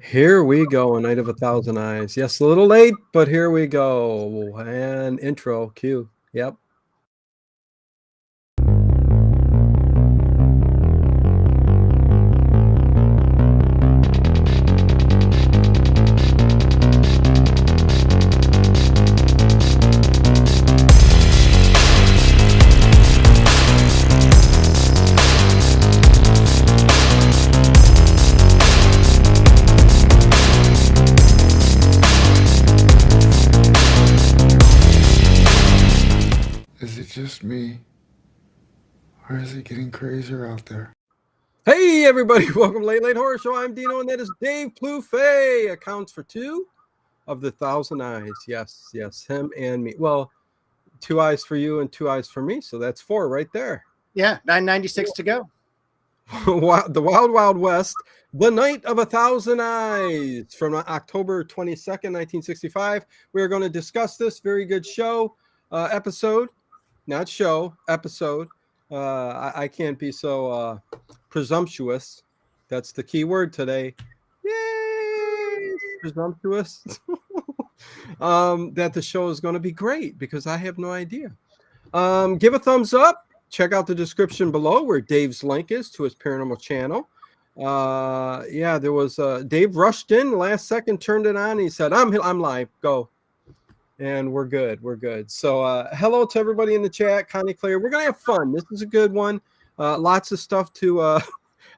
Here we go, A Night of a Thousand Eyes. Yes, a little late, but here we go. And intro, cue. Yep. Is it just me? Or is it getting crazier out there? Hey, everybody. Welcome to Late Horror Show. I'm Dino, and that is Dave Plouffe. Accounts for two of the thousand eyes. Yes, him and me. Well, 2 eyes for you and 2 eyes for me. So that's 4 right there. Yeah, 996 to go. The Wild Wild West, The Night of a Thousand Eyes from October 22nd, 1965. We are going to discuss this very good show, episode, not show, episode. I can't be so presumptuous. That's the key word today. Yay! Presumptuous. That the show is going to be great because I have no idea. Give a thumbs up. Check out the description below where Dave's link is to his paranormal channel. Yeah, there was Dave rushed in last second, turned it on. He said, I'm live. Go. And we're good. So hello to everybody in the chat. Connie Claire, we're gonna have fun. This is a good one. Lots of stuff to I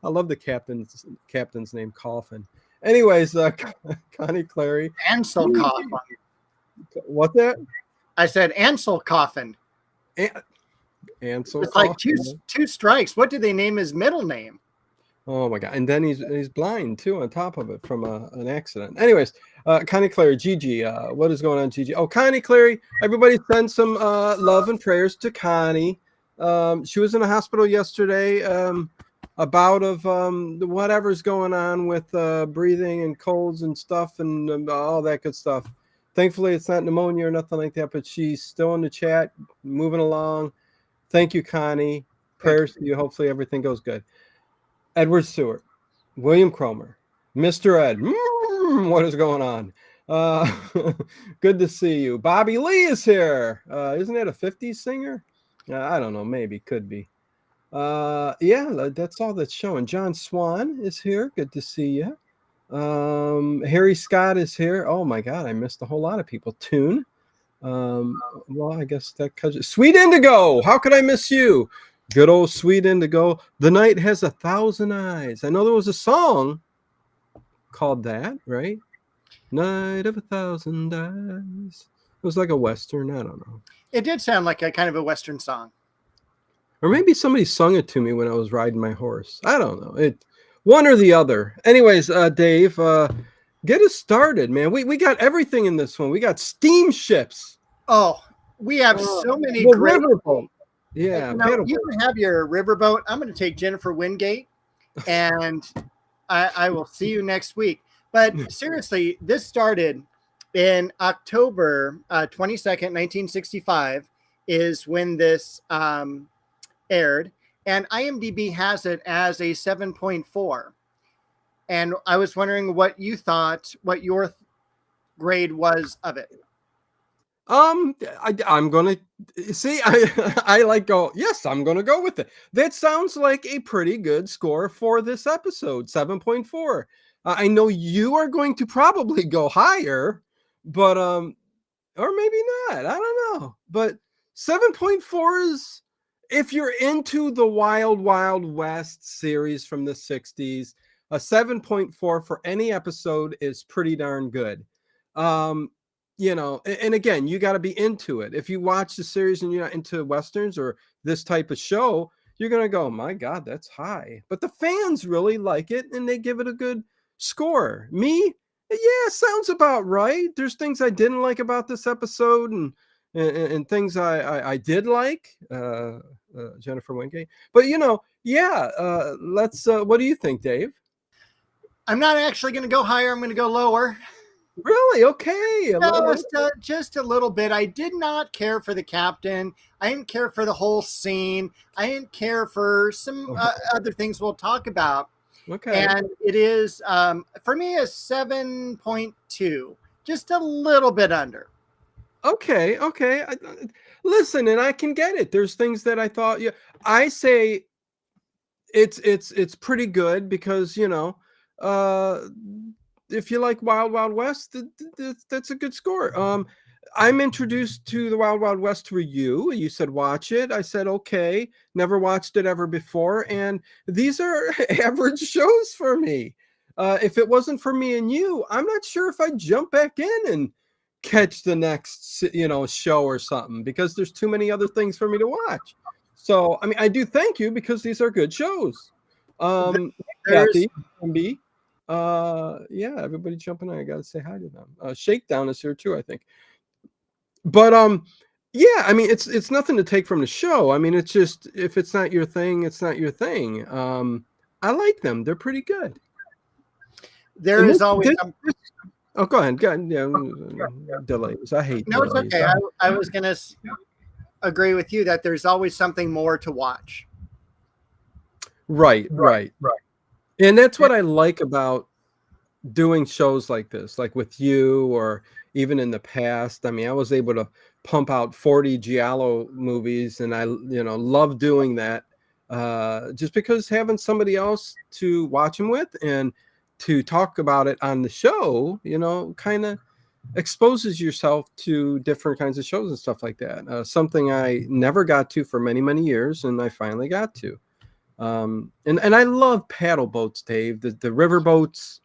love the captain's name, Coffin. Anyways, Connie Clary. Ansel Coffin. What's that? I said Ansel Coffin. Ansel. It's like two strikes. What did they name his middle name? Oh my god! And then he's blind too on top of it from an accident. Anyways, Connie Clary, Gigi, what is going on, Gigi? Oh, Connie Clary, everybody send some love and prayers to Connie. She was in the hospital yesterday. A bout of whatever's going on with breathing and colds and stuff and all that good stuff. Thankfully, it's not pneumonia or nothing like that. But she's still in the chat, moving along. Thank you, Connie. Prayers to you. Hopefully, everything goes good. Edward Stewart, William Cromer, Mr. Ed. What is going on? Good to see you. Bobby Lee is here. Isn't that a 50s singer? I don't know. Maybe. Could be. Yeah, that's all that's showing. John Swan is here. Good to see you. Harry Scott is here. Oh, my God. I missed a whole lot of people. Tune. Well, I guess that cause Sweet Indigo. How could I miss you? Good old Sweet Indigo. The Night Has a Thousand Eyes. I know there was a song called that, right? Night of a Thousand Eyes. It was like a Western. I don't know. It did sound like a kind of a Western song. Or maybe somebody sung it to me when I was riding my horse. I don't know. It one or the other. Anyways, Dave, get us started, man. We got everything in this one. We got steamships. Oh, we have so many great. Riverboat. Yeah, you can have your riverboat. I'm going to take Jennifer Wingate, and I will see you next week. But seriously, this started in October 22nd, 1965 is when this aired, and IMDb has it as a 7.4. And I was wondering what you thought, what your grade was of it. I'm gonna see. I like go. Yes, I'm gonna go with it. That sounds like a pretty good score for this episode. 7.4. I know you are going to probably go higher, but or maybe not. I don't know. But 7.4 is if you're into the Wild Wild West series from the 60s. A 7.4 for any episode is pretty darn good. You know, and again, you got to be into it. If you watch the series and you're not into Westerns or this type of show, you're going to go, my God, that's high. But the fans really like it and they give it a good score. Me, yeah, sounds about right. There's things I didn't like about this episode and things I did like, Jennifer Wingate. But, you know, yeah, let's, what do you think, Dave? I'm not actually going to go higher. I'm going to go lower. Really? Okay. Just a little bit. I did not care for the captain. I didn't care for the whole scene. I didn't care for some other things we'll talk about. Okay. And it is, for me, a 7.2, just a little bit under. Okay. Okay. Listen, and I can get it. There's things that I thought. Yeah, I say it's pretty good because uh, if you like Wild Wild West, that's a good score. I'm introduced to the Wild Wild West through you. You said watch it. I said okay. Never watched it ever before, and these are average shows for me. If it wasn't for me and you, I'm not sure if I'd jump back in and catch the next show or something because there's too many other things for me to watch. So I mean, I do thank you because these are good shows. There's Kathy, MB, yeah, everybody jumping in. I gotta say hi to them. Shakedown is here too, I think. But yeah, I mean, it's nothing to take from the show. I mean, it's just if it's not your thing, it's not your thing. I like them; they're pretty good. there And is always oh, go ahead. Go ahead. Yeah, delays. I hate no, it's delays. okay. I was going to agree with you that there's always something more to watch. Right. And that's what I like about doing shows like this, like with you, or even in the past. I mean, I was able to pump out 40 Giallo movies, and I, love doing that. Just because having somebody else to watch them with and to talk about it on the show, kind of exposes yourself to different kinds of shows and stuff like that. Something I never got to for many, many years, and I finally got to. And I love paddle boats, Dave, the riverboats,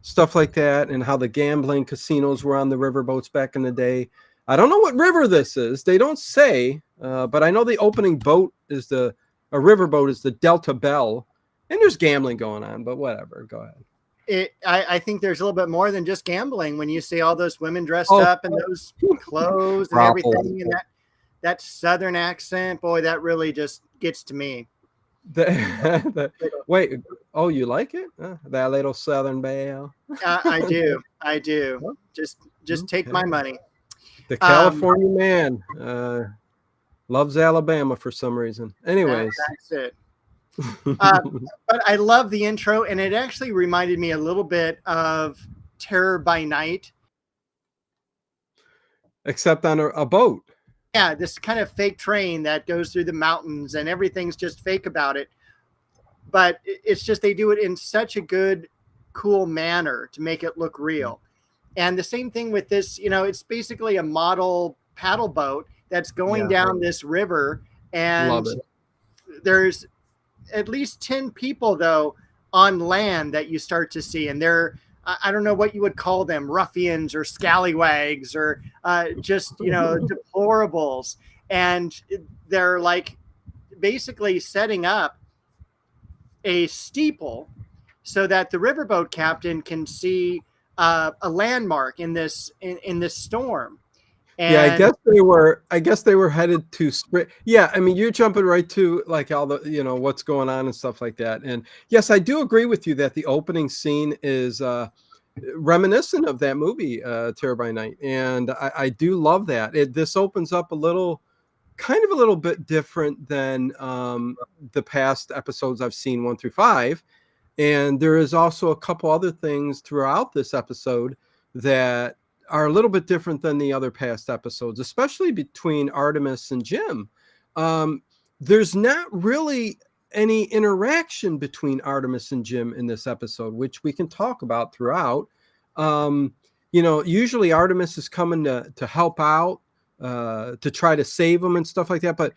stuff like that, and how the gambling casinos were on the riverboats back in the day. I don't know what river this is. They don't say, but I know the opening boat is a riverboat is the Delta Bell, and there's gambling going on, but whatever. Go ahead. I think there's a little bit more than just gambling when you see all those women dressed up in those clothes and everything, and that Southern accent, boy, that really just gets to me. Wait, oh, you like it? That little Southern belle. I do. Just take my money. The California man loves Alabama for some reason. Anyways, that's it. But I love the intro, and it actually reminded me a little bit of Terror by Night. Except on a boat. Yeah, this kind of fake train that goes through the mountains, and everything's just fake about it. But it's just they do it in such a good, cool manner to make it look real. And the same thing with this, it's basically a model paddle boat that's going down this river, and there's at least 10 people though on land that you start to see, and they're I don't know what you would call them, ruffians or scallywags or just deplorables, and they're like basically setting up a steeple so that the riverboat captain can see a landmark in this storm. And yeah, I guess they were headed to Spring. Yeah, I mean, you're jumping right to like all the what's going on and stuff like that. And yes, I do agree with you that the opening scene is reminiscent of that movie, Terror by Night, and I do love that. This opens up a little bit different than the past episodes I've seen 1 through 5, and there is also a couple other things throughout this episode that are a little bit different than the other past episodes, especially between Artemis and Jim. There's not really any interaction between Artemis and Jim in this episode, which we can talk about throughout. Usually Artemis is coming to help out, to try to save them and stuff like that. But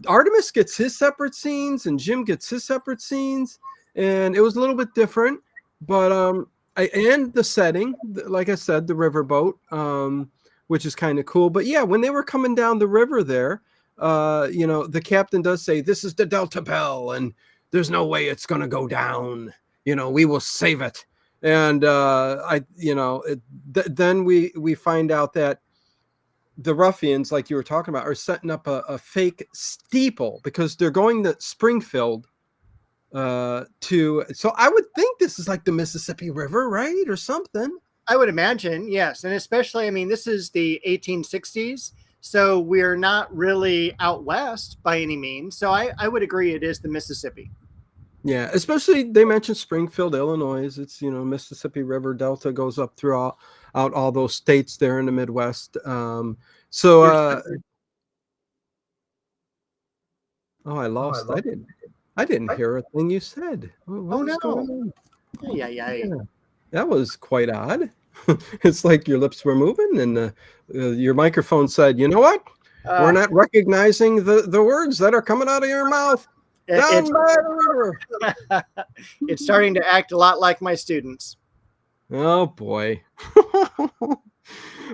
Artemis gets his separate scenes and Jim gets his separate scenes. And it was a little bit different, but and the setting, like I said, the riverboat, which is kind of cool. But yeah, when they were coming down the river there, the captain does say, "This is the Delta Bell, and there's no way it's going to go down. We will save it." And then we find out that the ruffians, like you were talking about, are setting up a fake steeple because they're going to Springfield. So I would think this is like the Mississippi River, right, or something. I would imagine, yes, and especially, I mean, this is the 1860s, so we're not really out west by any means. So I would agree it is the Mississippi. Yeah, especially they mentioned Springfield, Illinois. It's, Mississippi River Delta goes up through out all those states there in the Midwest. So You're oh, I lost. I didn't hear a thing you said. What oh is going no. on? Yeah, yeah, yeah. Yeah, that was quite odd. It's like your lips were moving and your microphone said, "You know what? We're Uh, not recognizing the words that are coming out of your mouth it's down by the river." it's starting to act a lot like my students. Oh boy.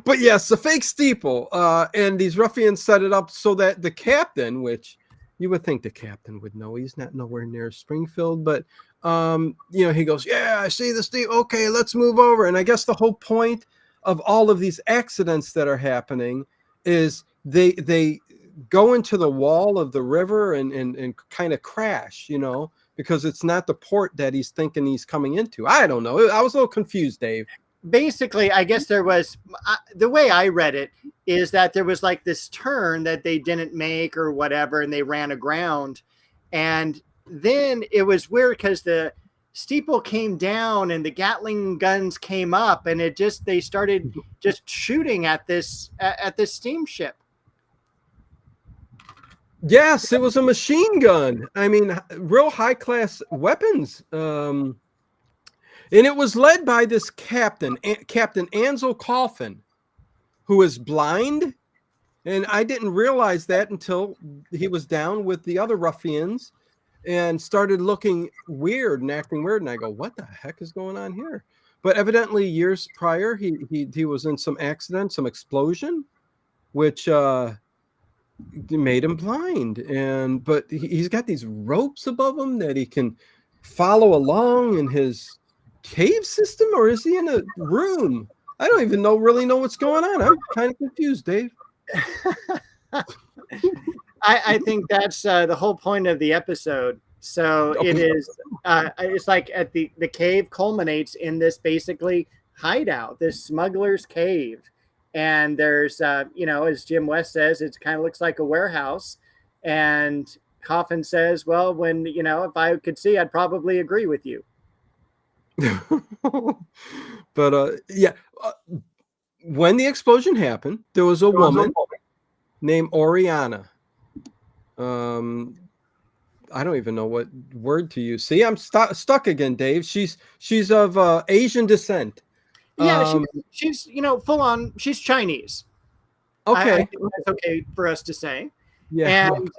But yes, the fake steeple, and these ruffians set it up so that the captain, which you would think the captain would know, he's not nowhere near Springfield, but he goes, "Yeah, I see the steeple. Okay, let's move over." And I guess the whole point of all of these accidents that are happening is they go into the wall of the river and kind of crash, because it's not the port that he's thinking he's coming into. I don't know. I was a little confused, Dave. Basically, I guess there was the way I read it is that there was like this turn that they didn't make or whatever, and they ran aground. And then it was weird because the steeple came down and the Gatling guns came up, and they started just shooting at this steamship. Yes, it was a machine gun. I mean, real high class weapons. And it was led by this captain, Captain Ansel Coffin, who is blind. And I didn't realize that until he was down with the other ruffians and started looking weird and acting weird. And I go, "What the heck is going on here?" But evidently, years prior, he was in some accident, some explosion, which made him blind. But he's got these ropes above him that he can follow along in his cave system, or is he in a room? I don't even really know what's going on. I'm kind of confused, Dave. I think that's the whole point of the episode. So it is. It's like at the cave culminates in this basically hideout, this smuggler's cave, and there's as Jim West says, it kind of looks like a warehouse, and Coffin says, "Well, if I could see, I'd probably agree with you." But yeah, when the explosion happened, there was a woman named Oriana. I don't even know what word to use. See, I'm stuck again, Dave. She's of Asian descent. Yeah, she's full on. She's Chinese. Okay, I think that's okay for us to say. yeah, And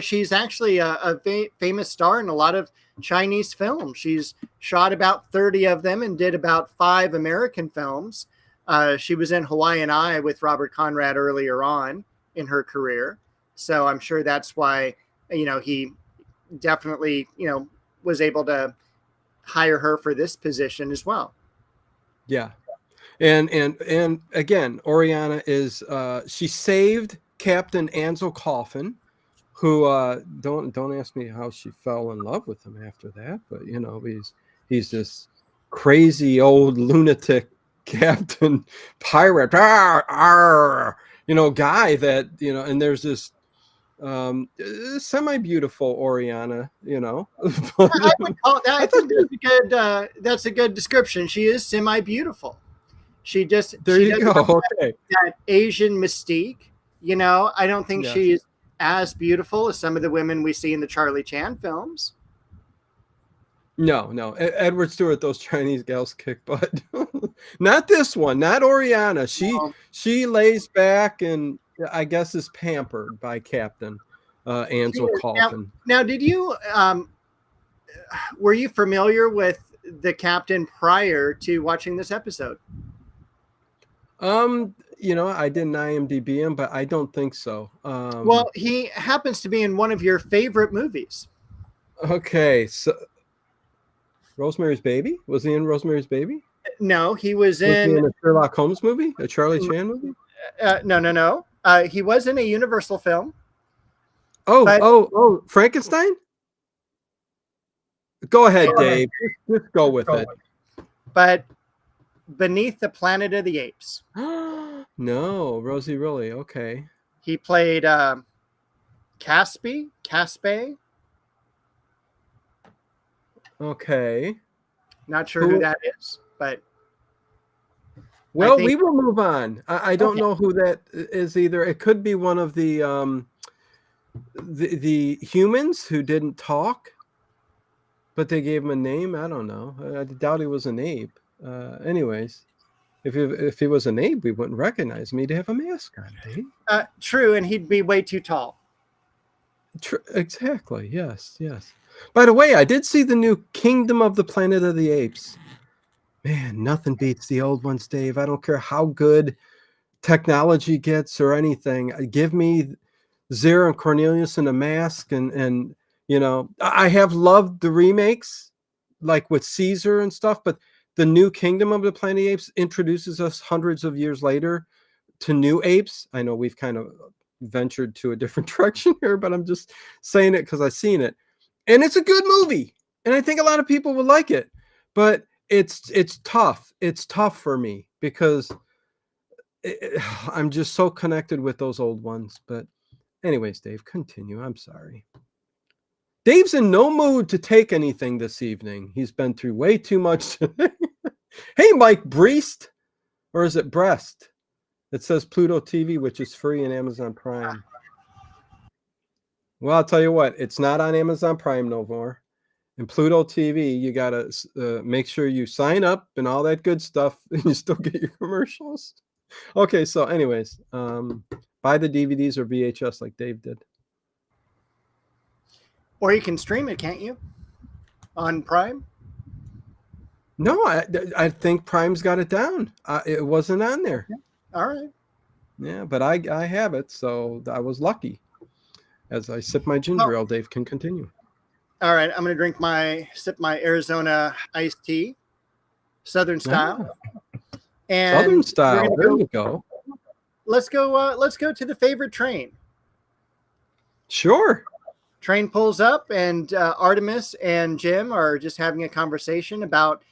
she's actually a famous star in a lot of Chinese films. She's shot about 30 of them and did about 5 American films. She was in Hawaiian Eye with Robert Conrad earlier on in her career. So I'm sure that's why, he definitely, was able to hire her for this position as well. yeah. And again, Oriana is she saved Captain Ansel Coffin, who don't ask me how she fell in love with him after that, but he's this crazy old lunatic captain pirate guy that and there's this semi-beautiful Oriana, I would call that. I think that's a good description. She is semi-beautiful. She doesn't Okay. have that Asian mystique. I don't think she's as beautiful as some of the women we see in the Charlie Chan films. No. Edward Stewart, those Chinese gals kick butt. Not this one, not Oriana. She lays back and I guess is pampered by Captain Ansel Coffin. Now, did you were you familiar with the captain prior to watching this episode? I didn't IMDb him, but I don't think so. Well, he happens to be in one of your favorite movies. Okay, so Rosemary's Baby? Was he in Rosemary's Baby? No, he was he in a Sherlock Holmes movie, a Charlie Chan movie. No. He was in a Universal film. Oh, Frankenstein. Go ahead, Dave. Just go with it. But Beneath the Planet of the Apes. No, Rosie, really? Okay. He played Caspe. Okay. Not sure who that is, but well, we will move on. I don't Okay. know who that is either. It could be one of the humans who didn't talk, but they gave him a name. I don't know. I doubt he was an ape. Anyways, if he was an ape, we wouldn't recognize him. He'd have a mask on, Dave. True, and he'd be way too tall. Exactly. Yes. Yes. By the way, I did see the new Kingdom of the Planet of the Apes. Man, nothing beats the old ones, Dave. I don't care how good technology gets or anything. Give me Zero and Cornelius in a mask, and you know, I have loved the remakes, like with Caesar and stuff, but the new Kingdom of the Planet of the Apes introduces us hundreds of years later to new apes. I know we've kind of ventured to a different direction here, but I'm just saying it because I've seen it. And it's a good movie. And I think a lot of people will like it. But it's tough. It's tough for me because I'm just so connected with those old ones. But anyways, Dave, continue. I'm sorry. Dave's in no mood to take anything this evening. He's been through way too much today. Hey, Mike Breast. Or is it Breast? It says Pluto TV, which is free in Amazon Prime. Well, I'll tell you what, it's not on Amazon Prime no more. And Pluto TV, you got to make sure you sign up and all that good stuff, and you still get your commercials. Okay, so anyways, buy the DVDs or VHS like Dave did. Or you can stream it, can't you? On Prime? No, I think Prime's got it down. It wasn't on there. Yeah. All right. Yeah, but I have it, so I was lucky. As I sip my ginger ale, Dave can continue. All right, I'm going to sip my Arizona iced tea, Southern style. And Southern style. There you go. Let's go to the favorite train. Sure. Train pulls up, and Artemis and Jim are just having a conversation about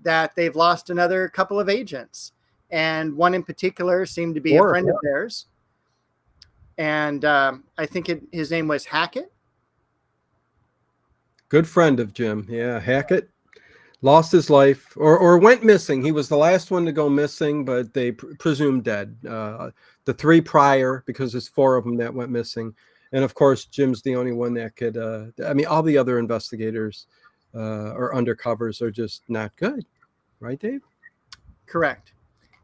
that they've lost another couple of agents, and one in particular seemed to be a friend of theirs. And I think his name was Hackett. Good friend of Jim. Yeah, Hackett lost his life or went missing. He was the last one to go missing, but they presumed dead. The three prior, because there's four of them that went missing. And of course, Jim's the only one that could, all the other investigators or undercovers are just not good. Right, Dave? Correct.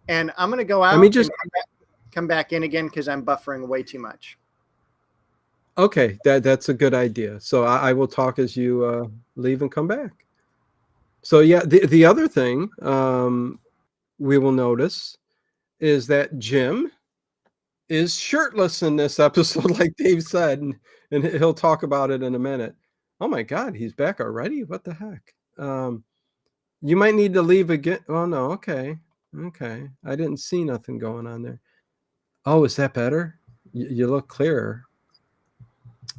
And I'm going to go out and come back in again because I'm buffering way too much. Okay, that's a good idea. So I will talk as you leave and come back. So yeah, the other thing we will notice is that Jim is shirtless in this episode, like Dave said, and he'll talk about it in a minute. Oh my God, he's back already? What the heck? You might need to leave again. Oh no, okay. I didn't see nothing going on there. Oh, is that better? You look clearer.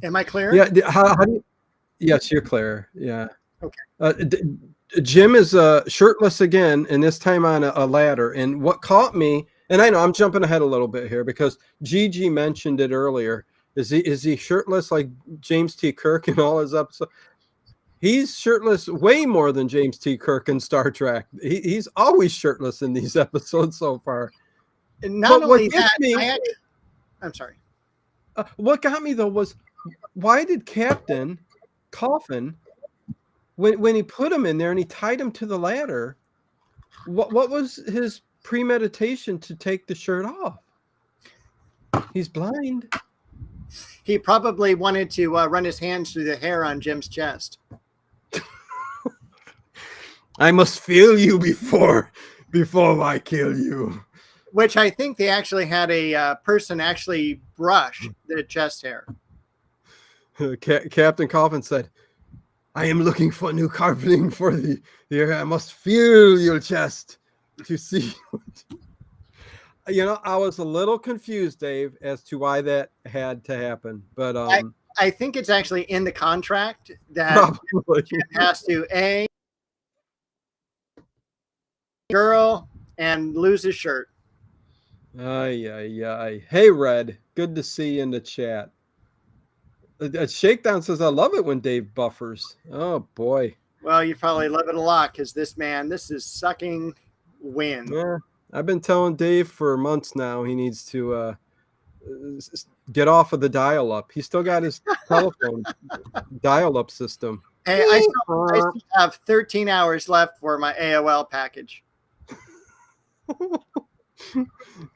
Am I clear? Yeah. How do you? Yes, you're clear. Yeah. Okay. Jim is shirtless again, and this time on a ladder. And what caught me, and I know I'm jumping ahead a little bit here because Gigi mentioned it earlier. Is he shirtless like James T. Kirk in all his episodes? He's shirtless way more than James T. Kirk in Star Trek. He's always shirtless in these episodes so far. And not only that, I'm sorry. What got me though was, why did Captain Coffin, when he put him in there and he tied him to the ladder, what was his premeditation to take the shirt off? He's blind. He probably wanted to run his hands through the hair on Jim's chest. I must feel you before I kill you. Which I think they actually had a person actually brush the chest hair. Captain Coffin said, I am looking for new carpeting for the hair. I must feel your chest to see. I was a little confused, Dave, as to why that had to happen. But I think it's actually in the contract that Jim has to girl and lose his shirt. Hey, Red, good to see you in the chat. Shakedown says, I love it when Dave buffers. Oh, boy. Well, you probably love it a lot because this is sucking wind. Yeah, I've been telling Dave for months now he needs to get off of the dial-up. He's still got his telephone dial-up system. Hey, I still have 13 hours left for my AOL package.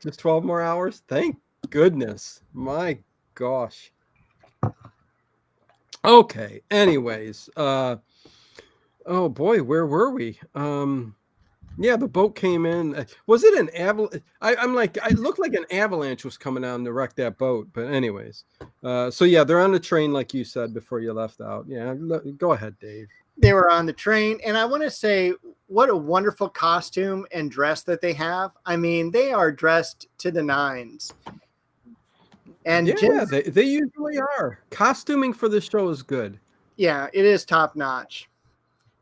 Just 12 more hours? Thank goodness. My gosh. Okay. Anyways, oh boy, where were we? Yeah, the boat came in. Was it an avalanche? I'm like, it looked like an avalanche was coming down to wreck that boat. But anyways, so yeah, they're on the train like you said before you left out. Yeah, go ahead, Dave. They were on the train, and I want to say what a wonderful costume and dress that they have. I mean, they are dressed to the nines. And yeah, they usually are. Costuming for the show is good. Yeah, it is top notch.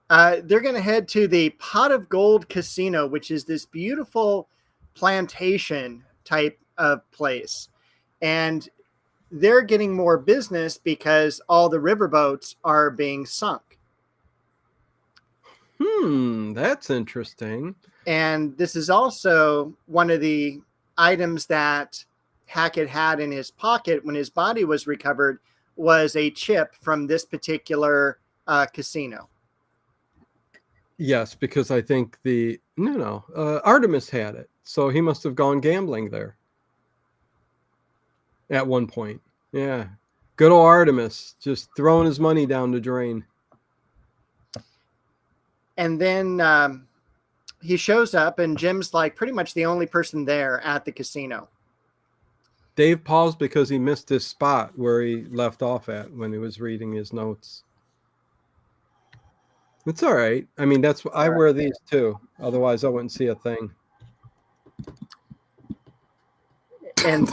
They're going to head to the Pot of Gold Casino, which is this beautiful plantation type of place. And they're getting more business because all the riverboats are being sunk. That's interesting. And this is also one of the items that Hackett had in his pocket when his body was recovered was a chip from this particular casino. Yes, because I think Artemis had it. So he must have gone gambling there at one point. Yeah. Good old Artemis just throwing his money down the drain. And then he shows up, and Jim's like pretty much the only person there at the casino. Dave paused because he missed his spot where he left off at when he was reading his notes. It's all right. I mean, I wear these too. Otherwise, I wouldn't see a thing. And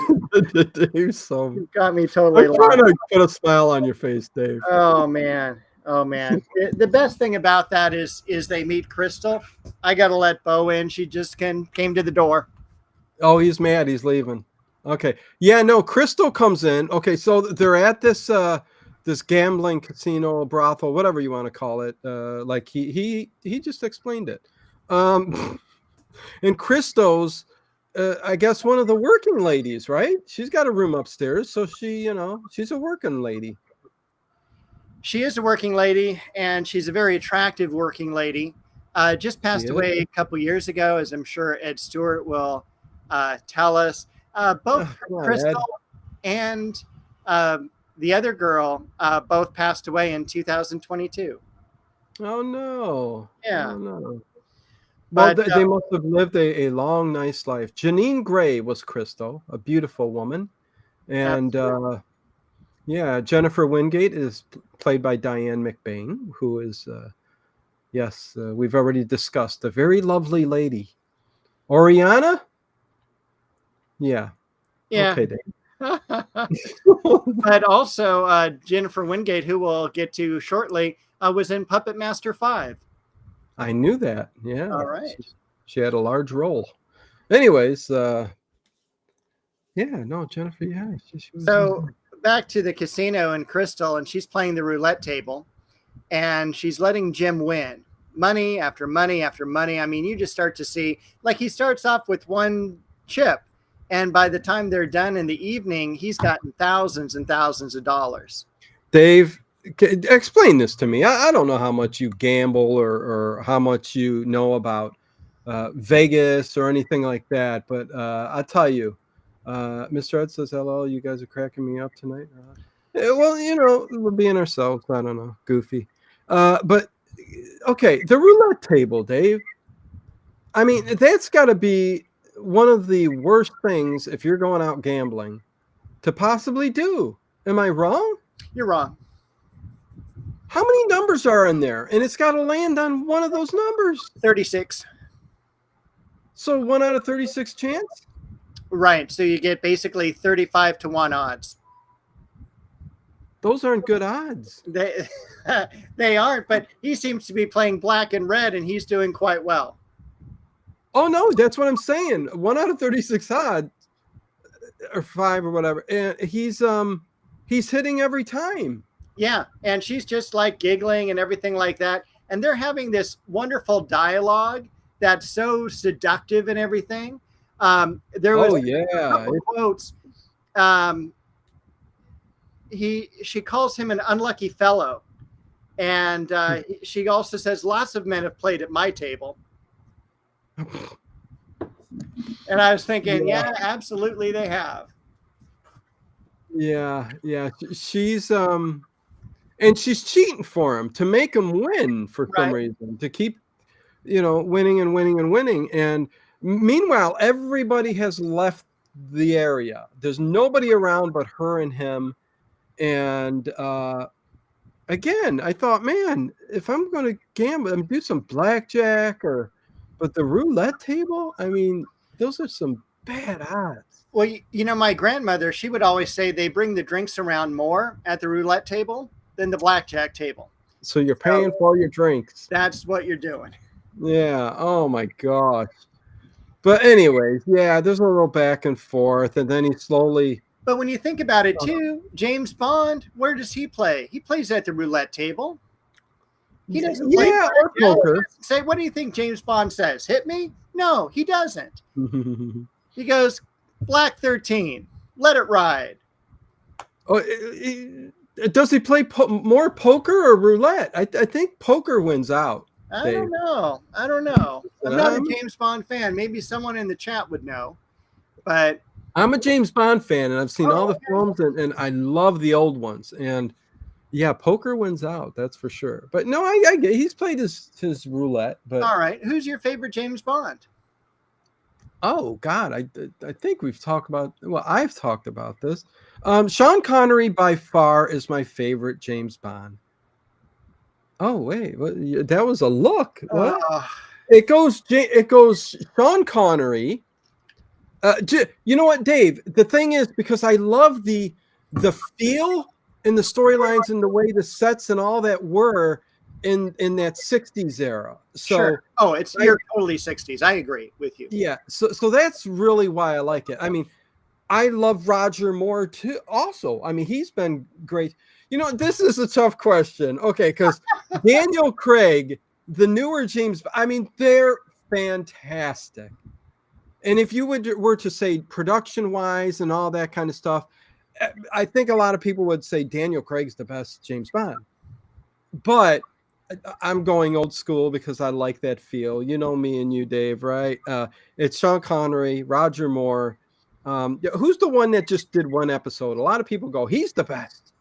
Dave, so you got me totally I'm trying to put a smile on your face, Dave. Oh man. The best thing about that is they meet Crystal. I got to let Bo in. She just came to the door. Oh, he's mad. He's leaving. Okay. Yeah, no, Crystal comes in. Okay, so they're at this this gambling casino, brothel, whatever you want to call it. Like he just explained it. And Crystal's I guess one of the working ladies, right? She's got a room upstairs, so she's a working lady. She is a working lady, and she's a very attractive working lady. Just passed away a couple years ago, as I'm sure Ed Stewart will tell us. Both Crystal and the other girl both passed away in 2022. Oh, no. Yeah. Oh, no. Well, they must have lived a long, nice life. Janine Gray was Crystal, a beautiful woman. And yeah, Jennifer Wingate is played by Diane McBain, who is, we've already discussed, a very lovely lady. Oriana? Yeah. Okay, Dave. But also Jennifer Wingate, who we'll get to shortly, was in Puppet Master 5. I knew that. Yeah. All right. She had a large role. Anyways, Jennifer, yeah. She was, so back to the casino and Crystal, and she's playing the roulette table, and she's letting Jim win money after money after money. I mean, you just start to see, like, he starts off with one chip, and by the time they're done in the evening, he's gotten thousands and thousands of dollars. Dave, explain this to me. I don't know how much you gamble or how much you know about Vegas or anything like that, but I'll tell you, Mr. Ed says, hello, you guys are cracking me up tonight. Well, we're being ourselves. I don't know, goofy. But, okay, the roulette table, Dave. I mean, that's got to be one of the worst things if you're going out gambling to possibly do. Am I wrong? You're wrong. How many numbers are in there? And it's got to land on one of those numbers. 36. So 1 out of 36 chance? Right. So you get basically 35 to 1 odds. Those aren't good odds. They aren't, but he seems to be playing black and red, and he's doing quite well. Oh, no, that's what I'm saying. 1 out of 36 odds, or 5 or whatever. And he's hitting every time. Yeah, and she's just like giggling and everything like that. and they're having this wonderful dialogue that's so seductive and everything. There was Oh a yeah. couple quotes. She calls him an unlucky fellow, and she also says lots of men have played at my table. And I was thinking, yeah, absolutely they have. Yeah, yeah. She's and she's cheating for him to make him win for some reason, to keep, winning and winning and winning. And meanwhile, everybody has left the area. There's nobody around but her and him. And again, I thought, man, if I'm going to gamble and do some blackjack but the roulette table, I mean, those are some bad odds. Well, my grandmother, she would always say they bring the drinks around more at the roulette table than the blackjack table. So you're paying for your drinks. That's what you're doing. Yeah. Oh my gosh. But anyways, yeah, there's a little back and forth, and then he slowly. But when you think about it too, James Bond, where does he play? He plays at the roulette table. He doesn't play or poker. Say, what do you think James Bond says? Hit me? No, he doesn't. He goes, Black 13, let it ride. Oh, does he play more poker or roulette? I think poker wins out. I don't know. I'm not a James Bond fan. Maybe someone in the chat would know. But I'm a James Bond fan, and I've seen all the films, and I love the old ones. And yeah, poker wins out. That's for sure. But no, I get he's played his roulette. But all right, who's your favorite James Bond? Oh God, I think we've talked about. Well, I've talked about this. Sean Connery by far is my favorite James Bond. Oh wait, that was a look. What? It goes Sean Connery. You know what, Dave? The thing is, because I love the feel and the storylines and the way the sets and all that were in that 60s era. So sure. Oh, you're totally 60s. I agree with you. Yeah. So that's really why I like it. I mean, I love Roger Moore too. Also, I mean, he's been great. This is a tough question. Okay, because Daniel Craig, the newer James, I mean, they're fantastic. And if you were to say production-wise and all that kind of stuff, I think a lot of people would say Daniel Craig's the best James Bond. But I'm going old school because I like that feel. You know me and you, Dave, right? It's Sean Connery, Roger Moore. Who's the one that just did one episode? A lot of people go, he's the best.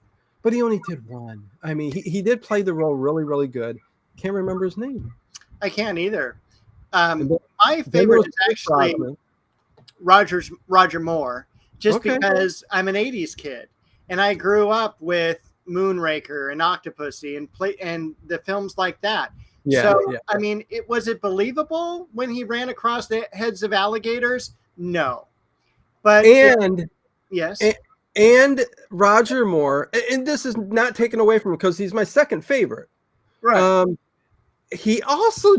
But he only did one. I mean, he did play the role really, really good. Can't remember his name. I can't either. My favorite is actually Roger Moore, just because I'm an 80s kid. And I grew up with Moonraker and Octopussy and the films like that. Yeah, so, I mean, was it believable when he ran across the heads of alligators? No. But yes. And Roger Moore, and this is not taken away from him because he's my second favorite. Right. He also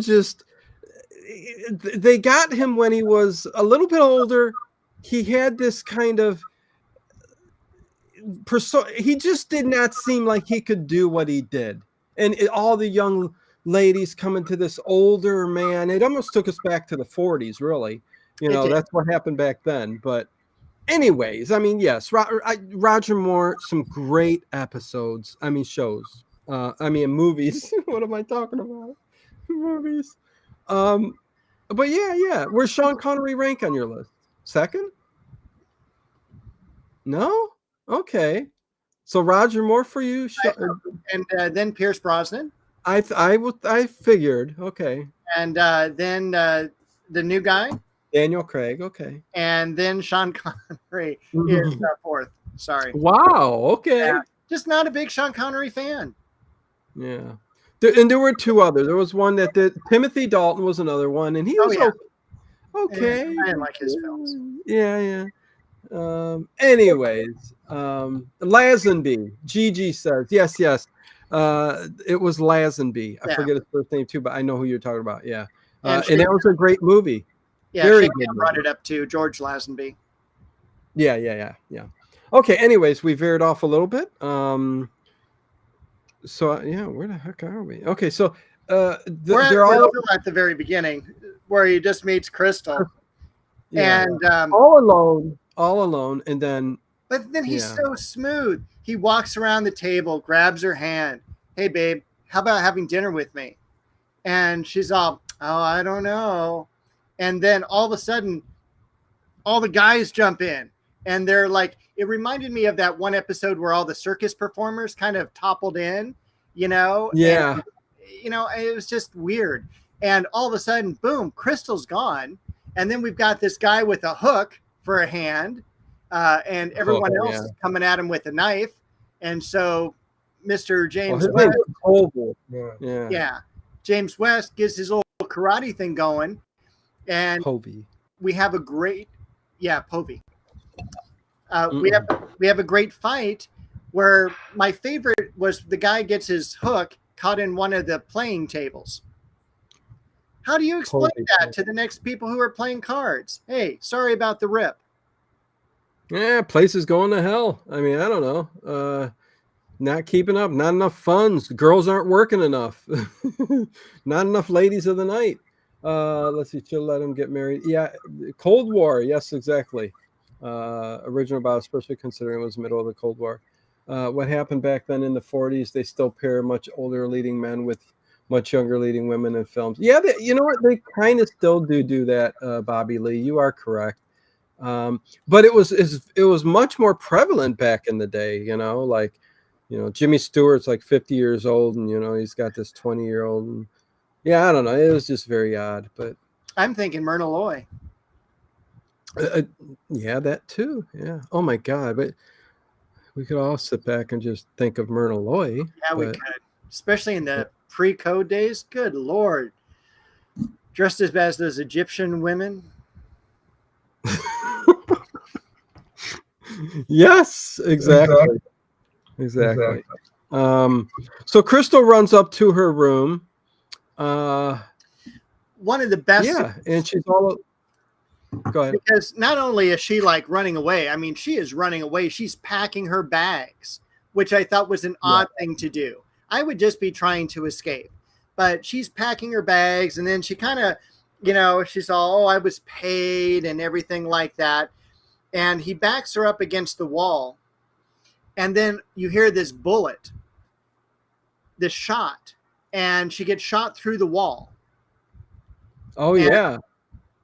they got him when he was a little bit older. He had this kind of he just did not seem like he could do what he did. And all the young ladies coming to this older man, it almost took us back to the 40s, really. That's what happened back then. But anyways, I mean, yes, Roger Moore, some great episodes. I mean, shows. Movies. What am I talking about? Movies. But yeah. Where's Sean Connery rank on your list? Second? No? Okay. So Roger Moore for you, and then Pierce Brosnan. I figured. Okay. And then the new guy, Daniel Craig. Okay. And then Sean Connery is fourth. Sorry. Wow. Okay. Yeah, just not a big Sean Connery fan. Yeah. And there were two others. There was one that did. Timothy Dalton was another one, and he was okay. Yeah, I didn't like his films. Yeah. Anyways, Lazenby. Gigi says yes. It was Lazenby. I forget his first name too, but I know who you're talking about. Yeah, and that was a great movie. Yeah, very good. Brought it up to George Lazenby. Yeah. Okay. Anyways, we veered off a little bit. So yeah, where the heck are we? Okay, so they're all still at the very beginning where he just meets Crystal. yeah, And all alone, and then but then he's so smooth. He walks around the table, grabs her hand. Hey, babe, how about having dinner with me? And she's all, oh, I don't know. And then all of a sudden, all the guys jump in. And they're like, it reminded me of that one episode where all the circus performers kind of toppled in, you know? Yeah. And, you know, it was just weird. And all of a sudden, boom, Crystal's gone. And then we've got this guy with a hook for a hand. And everyone else is coming at him with a knife. And so Mr. James West, James West gives his little karate thing going. And we have a great, Povey. We have a great fight where my favorite was the guy gets his hook caught in one of the playing tables. How do you explain that to the next people who are playing cards? Hey, sorry about the rip. Yeah, place is going to hell. I mean, I don't know. Not keeping up, not enough funds. Girls aren't working enough. Not enough ladies of the night. Let's see, she'll let him get married. Yeah, Cold War. Yes, exactly. Original about, especially considering it was the middle of the Cold War. What happened back then in the 40s, they still pair much older leading men with much younger leading women in films. Yeah, you know what? They kind of still do that, Bobby Lee. You are correct. But it was much more prevalent back in the day, you know, like, you know, Jimmy Stewart's like 50 years old and, you know, he's got this 20-year-old. And, yeah, I don't know. It was just very odd, but I'm thinking Myrna Loy. Yeah, that too. Yeah. Oh my God. But we could all sit back and just think of Myrna Loy. Yeah, we could, especially in the pre-code days. Good Lord. Dressed as bad as those Egyptian women. Yes, exactly. So Crystal runs up to her room. One of the best. Yeah, and she's all. Go ahead. Because not only is she like running away, I mean, she is running away. She's packing her bags, which I thought was an odd thing to do. I would just be trying to escape, but she's packing her bags, and then she kind of, you know, she's all, oh, I was paid and everything like that. And he backs her up against the wall. And then you hear this bullet, this shot, and she gets shot through the wall. Oh, yeah.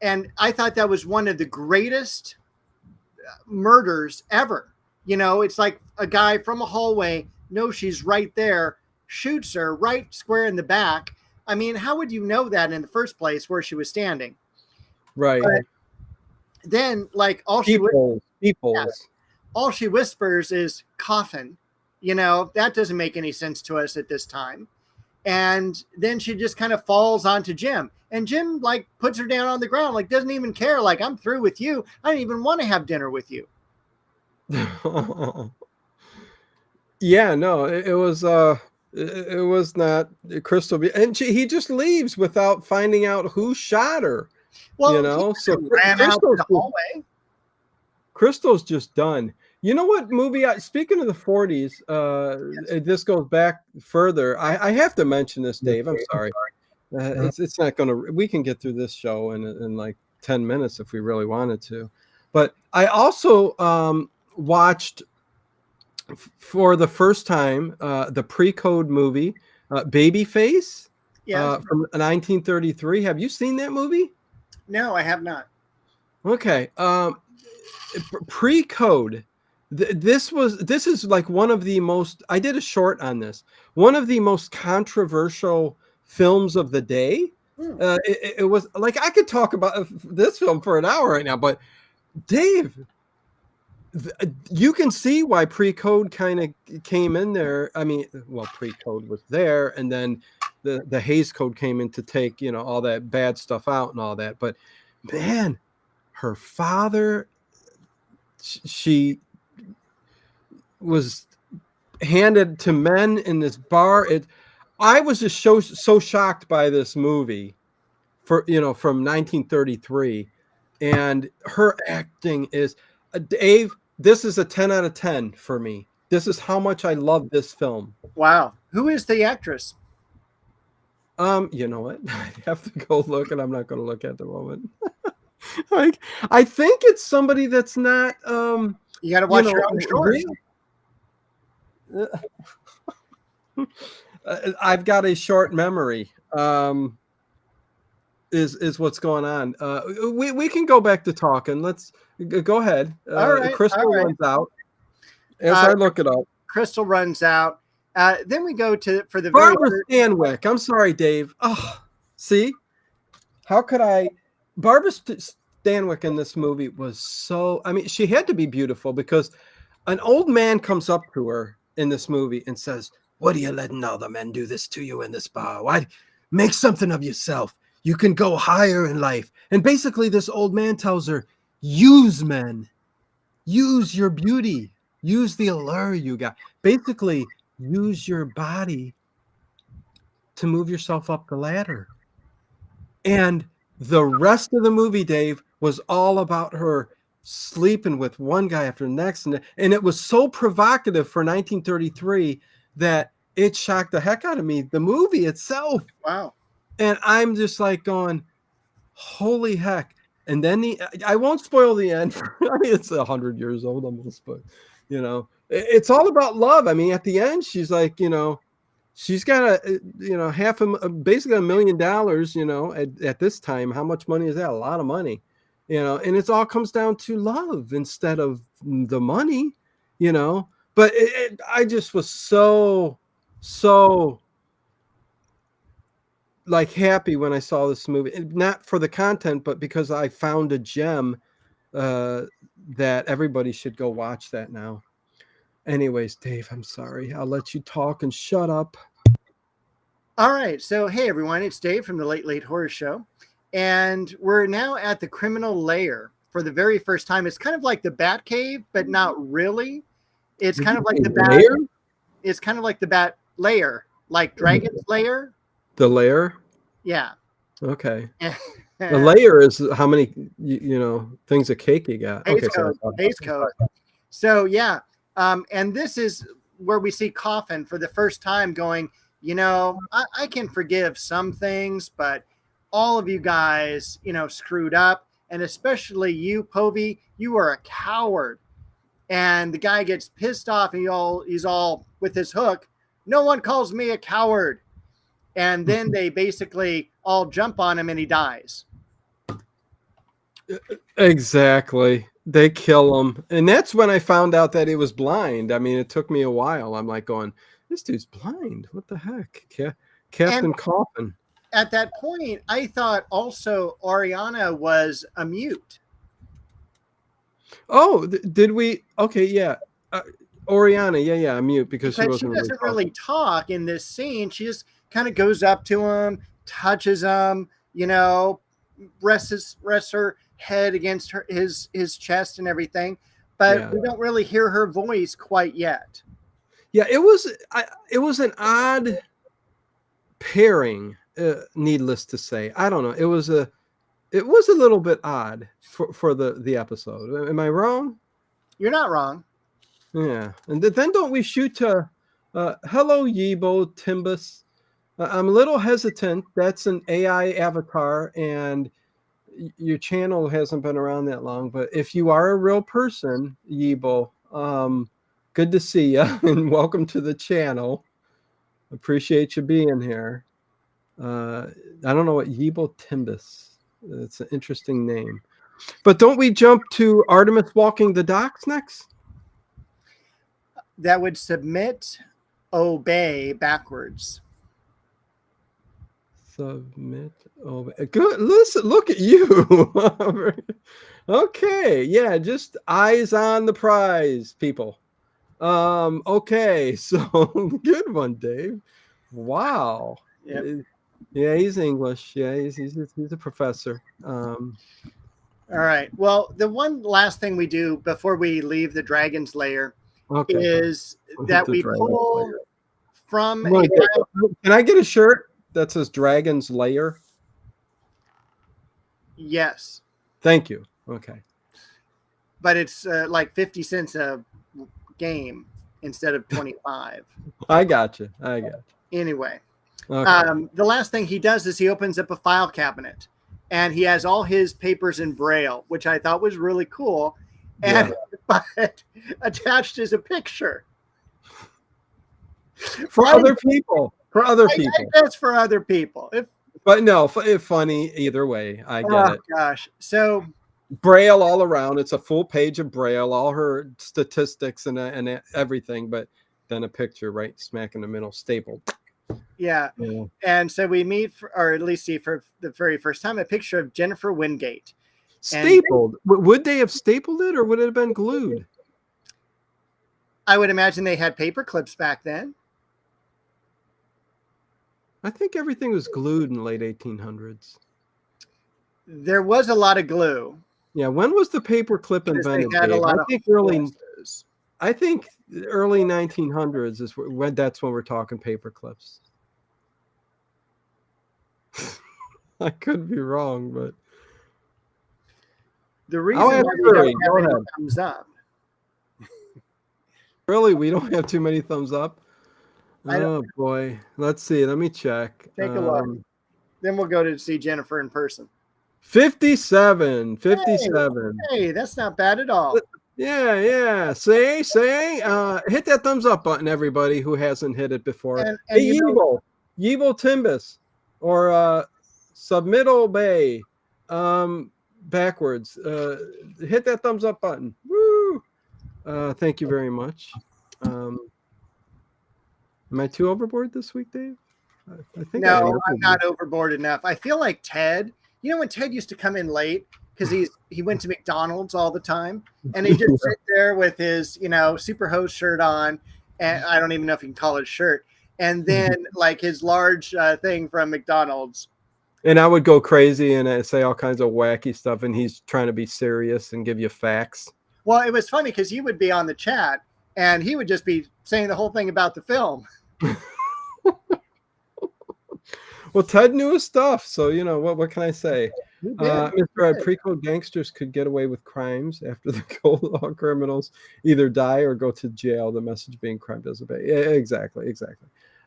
And I thought that was one of the greatest murders ever. You know, it's like a guy from a hallway knows she's right there, shoots her right square in the back. I mean, how would you know that in the first place where she was standing? Right. But then, like, all she whispers is coffin. You know, that doesn't make any sense to us at this time. And then she just kind of falls onto Jim. And Jim, like, puts her down on the ground, like, doesn't even care. Like, I'm through with you. I don't even want to have dinner with you. Yeah, no, it was not Crystal. And he just leaves without finding out who shot her. Well, you know, so ran out the hallway. Crystal's just done. You know what movie? Speaking of the 40s, this goes back further. I have to mention this, Dave. I'm sorry. It's not going to. We can get through this show in like 10 minutes if we really wanted to. But I also watched for the first time the pre-code movie Babyface from 1933. Have you seen that movie? No, I have not. Okay. Pre-code. This is like one of the most, I did a short on this, one of the most controversial films of the day. It was like, I could talk about this film for an hour right now, but Dave, you can see why pre-code kind of came in there. I mean, well, pre-code was there, and then the Hays Code came in to take, you know, all that bad stuff out and all that. But man, her father, she was handed to men in this bar. I was just so shocked by this movie from 1933, and her acting is Dave. This is a 10 out of 10 for me. This is how much I love this film. Wow. Who is the actress? You know what? I have to go look, and I'm not going to look at the moment. Like, I think it's somebody that's not, You got to watch your own short. I've got a short memory. Is what's going on. We can go back to talking. Let's go ahead. All right. Crystal runs out as I look it up. Crystal runs out. Then we go for the Barbara Stanwyck. I'm sorry, Dave. Oh, see, how could I? Barbara Stanwyck in this movie was so. I mean, she had to be beautiful because an old man comes up to her in this movie and says, "What are you letting other men do this to you in this bar? Why make something of yourself? You can go higher in life." And basically, this old man tells her, "Use men, use your beauty, use the allure you got. Basically, use your body to move yourself up the ladder." And the rest of the movie, Dave, was all about her sleeping with one guy after the next. And it was so provocative for 1933 that it shocked the heck out of me, the movie itself. Wow. And I'm just like going, holy heck. And then I won't spoil the end. I mean, it's 100 years old almost, but you know, it's all about love. I mean, at the end, she's like, you know, she's got basically $1 million, you know, at this time. How much money is that? A lot of money, you know, and it all comes down to love instead of the money, you know. But I just was so like happy when I saw this movie, not for the content, but because I found a gem that everybody should go watch that now. Anyways, Dave, I'm sorry. I'll let you talk and shut up. All right. So, hey, everyone, it's Dave from the Late Late Horror Show. And we're now at the criminal lair for the very first time. It's kind of like the Bat Cave, but not really. It's kind of like the Bat. It's kind of like the Bat Lair, like Dragon's Lair. The lair? Yeah. Okay. The layer is how many, you know, things of cake you got. Base code. So, yeah. And this is where we see Coffin for the first time going, you know, I can forgive some things, but all of you guys, you know, screwed up. And especially you, Povey, you are a coward. And the guy gets pissed off and he's all with his hook. No one calls me a coward. And then they basically all jump on him and he dies. Exactly. They kill him. And that's when I found out that he was blind. I mean, it took me a while. I'm like going, this dude's blind. What the heck? Captain Coffin. At that point, I thought also Oriana was a mute. Oh, did we? Okay, yeah. Oriana, yeah, mute because she doesn't really talk in this scene. She just kind of goes up to him, touches him, you know, rests her head against his chest and everything, but we don't really hear her voice quite yet. Yeah, it was an odd pairing, needless to say. I don't know. It was a little bit odd for the episode. Am I wrong? You're not wrong. Yeah, and then don't we shoot to hello Yibo Timbus? I'm a little hesitant. That's an AI avatar, and your channel hasn't been around that long. But if you are a real person, Yibo, good to see you, and welcome to the channel. Appreciate you being here. I don't know what Yibo Timbus. It's an interesting name. But don't we jump to Artemis walking the docks next? That would submit, obey backwards. Submit, obey. Good. Listen, look at you. Okay, yeah, just eyes on the prize, people. Okay, so good one, Dave. Wow. Yep. Yeah, he's English. Yeah, he's a professor. All right. Well, the one last thing we do before we leave the dragon's lair is that we pull from. Can I get a shirt that says Dragon's Lair? Yes. Thank you. Okay. But it's like 50 cents a game instead of 25. I got you. Anyway, Okay. The last thing he does is he opens up a file cabinet, and he has all his papers in Braille, which I thought was really cool. And but attached is a picture For other people. For other I people. guess for other people. But no, funny either way. I get it. Gosh. So Braille all around. It's a full page of Braille, all her statistics and everything, but then a picture right smack in the middle, stapled. Yeah. And so we meet, or at least see for the very first time, a picture of Jennifer Wingate. Stapled. Would they have stapled it, or would it have been glued? I would imagine they had paper clips back then. I think everything was glued in the late 1800s. There was a lot of glue. Yeah, when was the paper clip invented? I think early 1900s is when that's when we're talking paper clips. I could be wrong, but the reason why we don't have any thumbs up. Really, we don't have too many thumbs up. Oh boy, let's see. Let me check. Take a look. Then we'll go to see Jennifer in person. 57. Hey, that's not bad at all. Yeah. Say, hit that thumbs up button, everybody who hasn't hit it before. Hey, Yeeble Timbus, or Submittal Bay, backwards. Hit that thumbs up button. Woo! Thank you very much. Am I too overboard this week, Dave? I think no, I'm not overboard enough. I feel like Ted. You know when Ted used to come in late because he went to McDonald's all the time, and he just sit there with his super host shirt on, and I don't even know if you can call it a shirt, and then like his large thing from McDonald's. And I would go crazy and say all kinds of wacky stuff, and he's trying to be serious and give you facts. Well, it was funny because he would be on the chat, and he would just be saying the whole thing about the film. Well, Ted knew his stuff, so what can I say? Mr. Pre-code gangsters could get away with crimes after the cold law criminals either die or go to jail. The message being crime does obey. Yeah, exactly.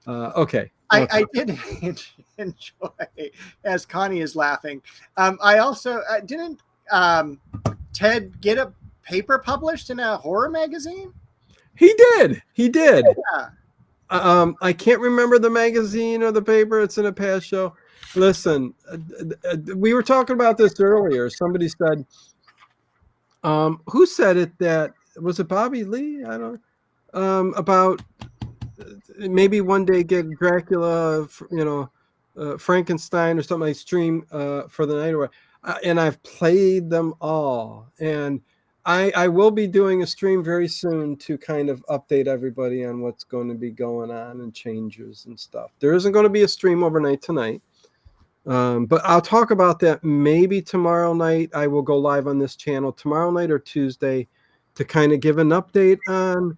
Okay. I did enjoy, as Connie is laughing. I also didn't Ted get a paper published in a horror magazine? He did. Yeah. I can't remember the magazine or the paper. It's in a past show. Listen, we were talking about this earlier. Somebody said, who said it? That was it Bobby Lee? I don't know. About maybe one day get Dracula, Frankenstein or something like stream for the night, or and I've played them all, and I will be doing a stream very soon to kind of update everybody on what's going to be going on and changes and stuff. There isn't going to be a stream overnight tonight, but I'll talk about that maybe tomorrow night. I will go live on this channel tomorrow night or Tuesday to kind of give an update on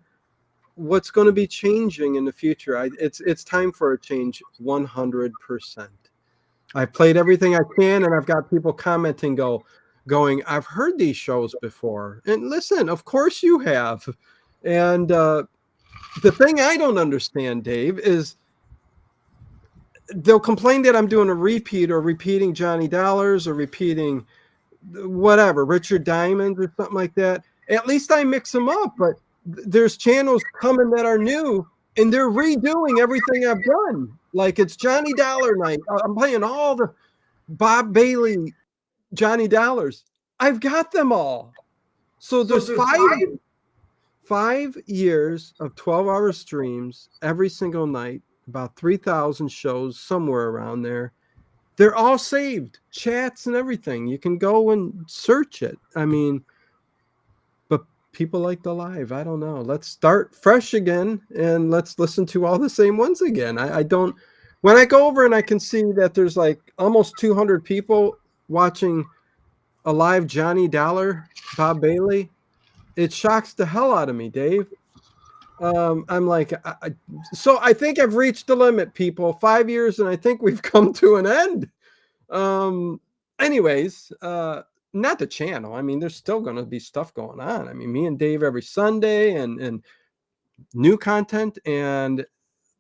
what's going to be changing in the future. It's time for a change 100%. I've played everything I can, and I've got people commenting going, I've heard these shows before. And listen, of course you have. And the thing I don't understand, Dave, is they'll complain that I'm doing a repeat or repeating Johnny Dollars or repeating whatever, Richard Diamond or something like that. At least I mix them up, but there's channels coming that are new and they're redoing everything I've done. Like it's Johnny Dollar night. I'm playing all the Bob Bailey Johnny Dollars. I've got them all. So there's 5 years of 12-hour streams every single night, about 3,000 shows, somewhere around there. They're all saved, chats and everything. You can go and search it. I mean, but people like the live. I don't know. Let's start fresh again and let's listen to all the same ones again. I don't, when I go over and I can see that there's like almost 200 people watching a live Johnny Dollar, Bob Bailey, it shocks the hell out of me, Dave. I'm like, so I think I've reached the limit, people. 5 years, and I think we've come to an end. Anyways, not the channel. I mean, there's still going to be stuff going on. I mean, me and Dave every Sunday and new content. And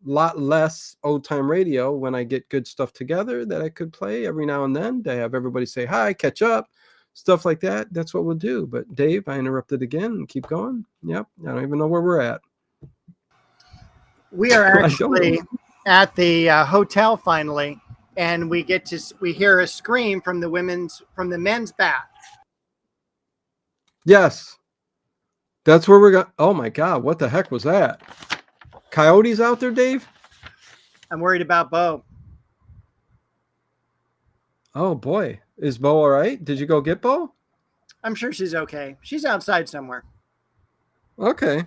lot less old time radio when I get good stuff together that I could play every now and then to have everybody say hi, catch up, stuff like that. That's what we'll do. But Dave, I interrupted again and keep going. Yep. I don't even know where we're at. We are actually at the hotel finally, and we hear a scream from the men's bath. Yes. That's where we're going. Oh my God. What the heck was that? Coyotes out there, Dave? I'm worried about Bo. Oh boy. Is Bo all right? Did you go get Bo? I'm sure she's okay. She's outside somewhere. Okay.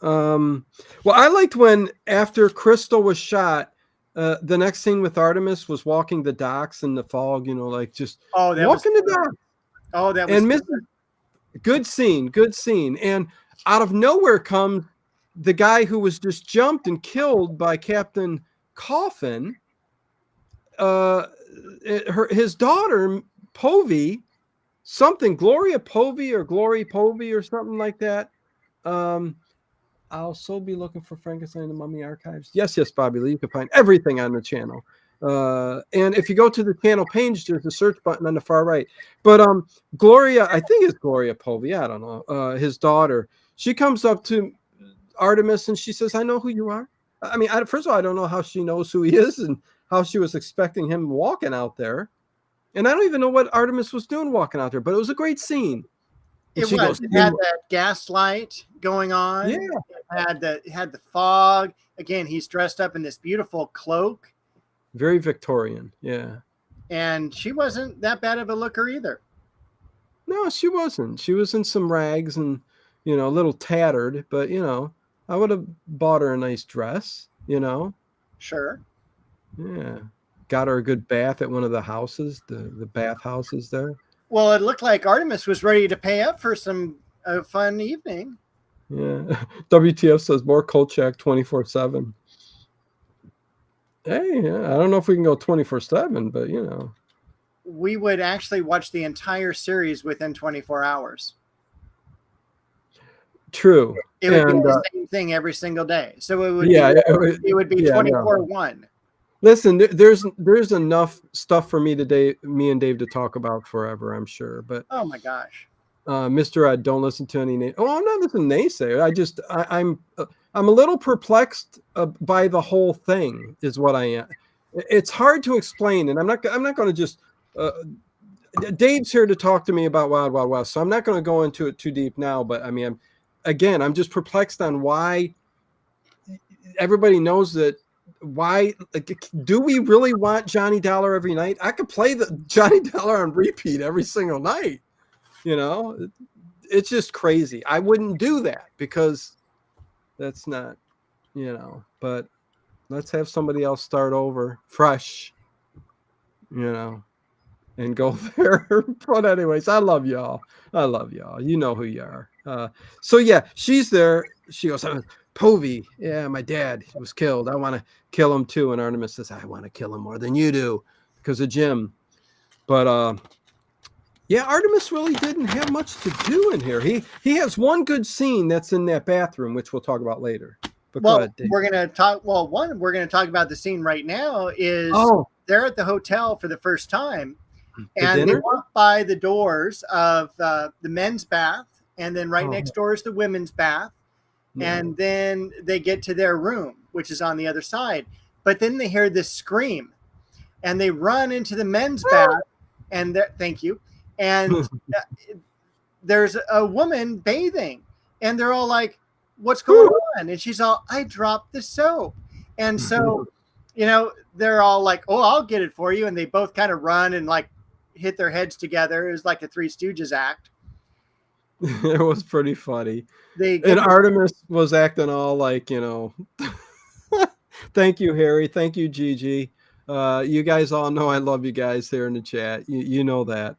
Well, I liked when after Crystal was shot, the next scene with Artemis was walking the docks in the fog, like just walking the docks. Oh, that was good scene. And out of nowhere comes the guy who was just jumped and killed by Captain Coffin. His daughter, Povey, Gloria Povey or Glory Povey or something like that. I'll so be looking for Frankenstein and the Mummy Archives. Yes, Bobby Lee. You can find everything on the channel. And if you go to the channel page, there's a search button on the far right. But Gloria, I think it's Gloria Povey. I don't know. His daughter. She comes up to Artemis and she says, "I know who you are." I mean, first of all, I don't know how she knows who he is and how she was expecting him walking out there. And I don't even know what Artemis was doing walking out there, but it was a great scene. It had that gaslight going on. Yeah. It had the fog. Again, he's dressed up in this beautiful cloak. Very Victorian. Yeah. And she wasn't that bad of a looker either. No, she wasn't. She was in some rags and, a little tattered, but, I would have bought her a nice dress, Sure. Yeah. Got her a good bath at one of the houses, the bathhouses there. Well, it looked like Artemis was ready to pay up for some fun evening. Yeah. WTF says more Kolchak 24/7. Hey, I don't know if we can go 24/7, but we would actually watch the entire series within 24 hours. True. It would be the same thing every single day. So it would be 24/1. Listen, there's enough stuff for me and Dave to talk about forever, I'm sure. But oh my gosh, Mr. Don't listen to any. I'm not listening to naysayer. I'm a little perplexed by the whole thing. Is what I am. It's hard to explain, and I'm not going to just. Dave's here to talk to me about Wild Wild West, so I'm not going to go into it too deep now. But I mean, I'm just perplexed on why everybody knows that. Why do we really want Johnny Dollar every night? I could play the Johnny Dollar on repeat every single night. It's just crazy. I wouldn't do that because that's not, but let's have somebody else start over fresh, and go there. But anyways, I love y'all. You know who you are. So yeah, she's there. She goes, Povey, yeah, my dad was killed. I want to kill him too. And Artemis says, I want to kill him more than you do because of Jim. But yeah, Artemis really didn't have much to do in here. He has one good scene that's in that bathroom, which we'll talk about later. But we're gonna talk. Well, we're gonna talk about the scene right now. They're at the hotel for the first time, and they walk by the doors of the men's bath, and then next door is the women's bath. And then they get to their room, which is on the other side. But then they hear this scream, and they run into the men's bath. And thank you. And there's a woman bathing, and they're all like, "What's going on?" And she's all, "I dropped the soap." And so, they're all like, "Oh, I'll get it for you." And they both kind of run and hit their heads together. It was like a Three Stooges act. It was pretty funny. And Artemis was acting all like, thank you, Harry. Thank you, Gigi. You guys all know I love you guys here in the chat. You know that.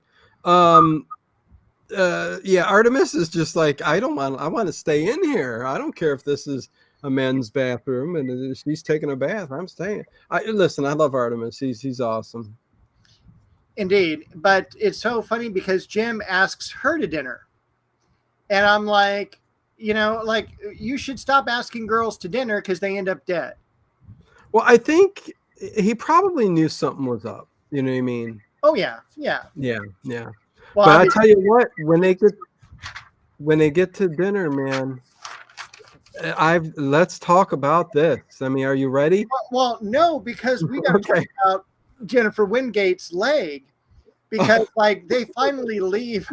Yeah, Artemis is just like, I want to stay in here. I don't care if this is a men's bathroom and she's taking a bath. I'm staying. Listen, I love Artemis. He's awesome. Indeed. But it's so funny because Jim asks her to dinner. And I'm like, you should stop asking girls to dinner because they end up dead. Well, I think he probably knew something was up. You know what I mean? Oh yeah, yeah. Yeah, yeah. Well, But I obviously, tell you what, when they get to dinner, man, let's talk about this. I mean, are you ready? well, no, because we got to talk Okay. about Jennifer Wingate's leg, because like they finally leave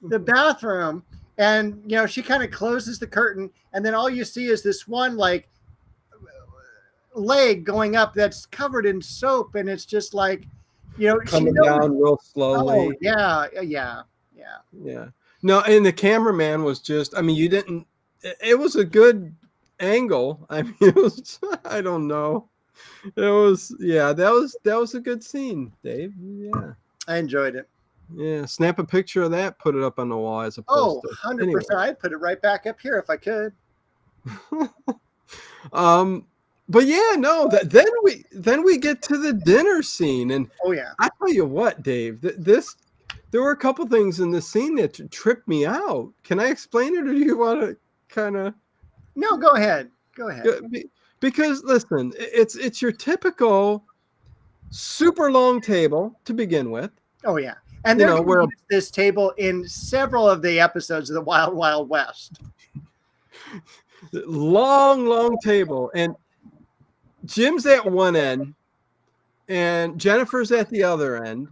the bathroom, and she kind of closes the curtain, and then all you see is this one like leg going up that's covered in soap, and it's just like, she Coming knows. down real Oh slowly. yeah, yeah, yeah. Yeah. No, and the cameraman was just, I mean, you didn't, it was a good angle. I mean, it was, I don't know. It was, yeah, that was a good scene, Dave. Yeah. I enjoyed it. Yeah. Snap a picture of that, put it up on the wall as a Oh, poster. 100%. I'd put it right back up here if I could. But yeah, no, then we get to the dinner scene, and Oh yeah. I tell you what, Dave, there were a couple things in this scene that tripped me out. Can I explain it, or do you want to kind of? No, go ahead. Go ahead. Because listen, it's your typical super long table to begin with. Oh yeah. And You they're know, going where to use this table in several of the episodes of the Wild Wild West. long table, and Jim's at one end, and Jennifer's at the other end.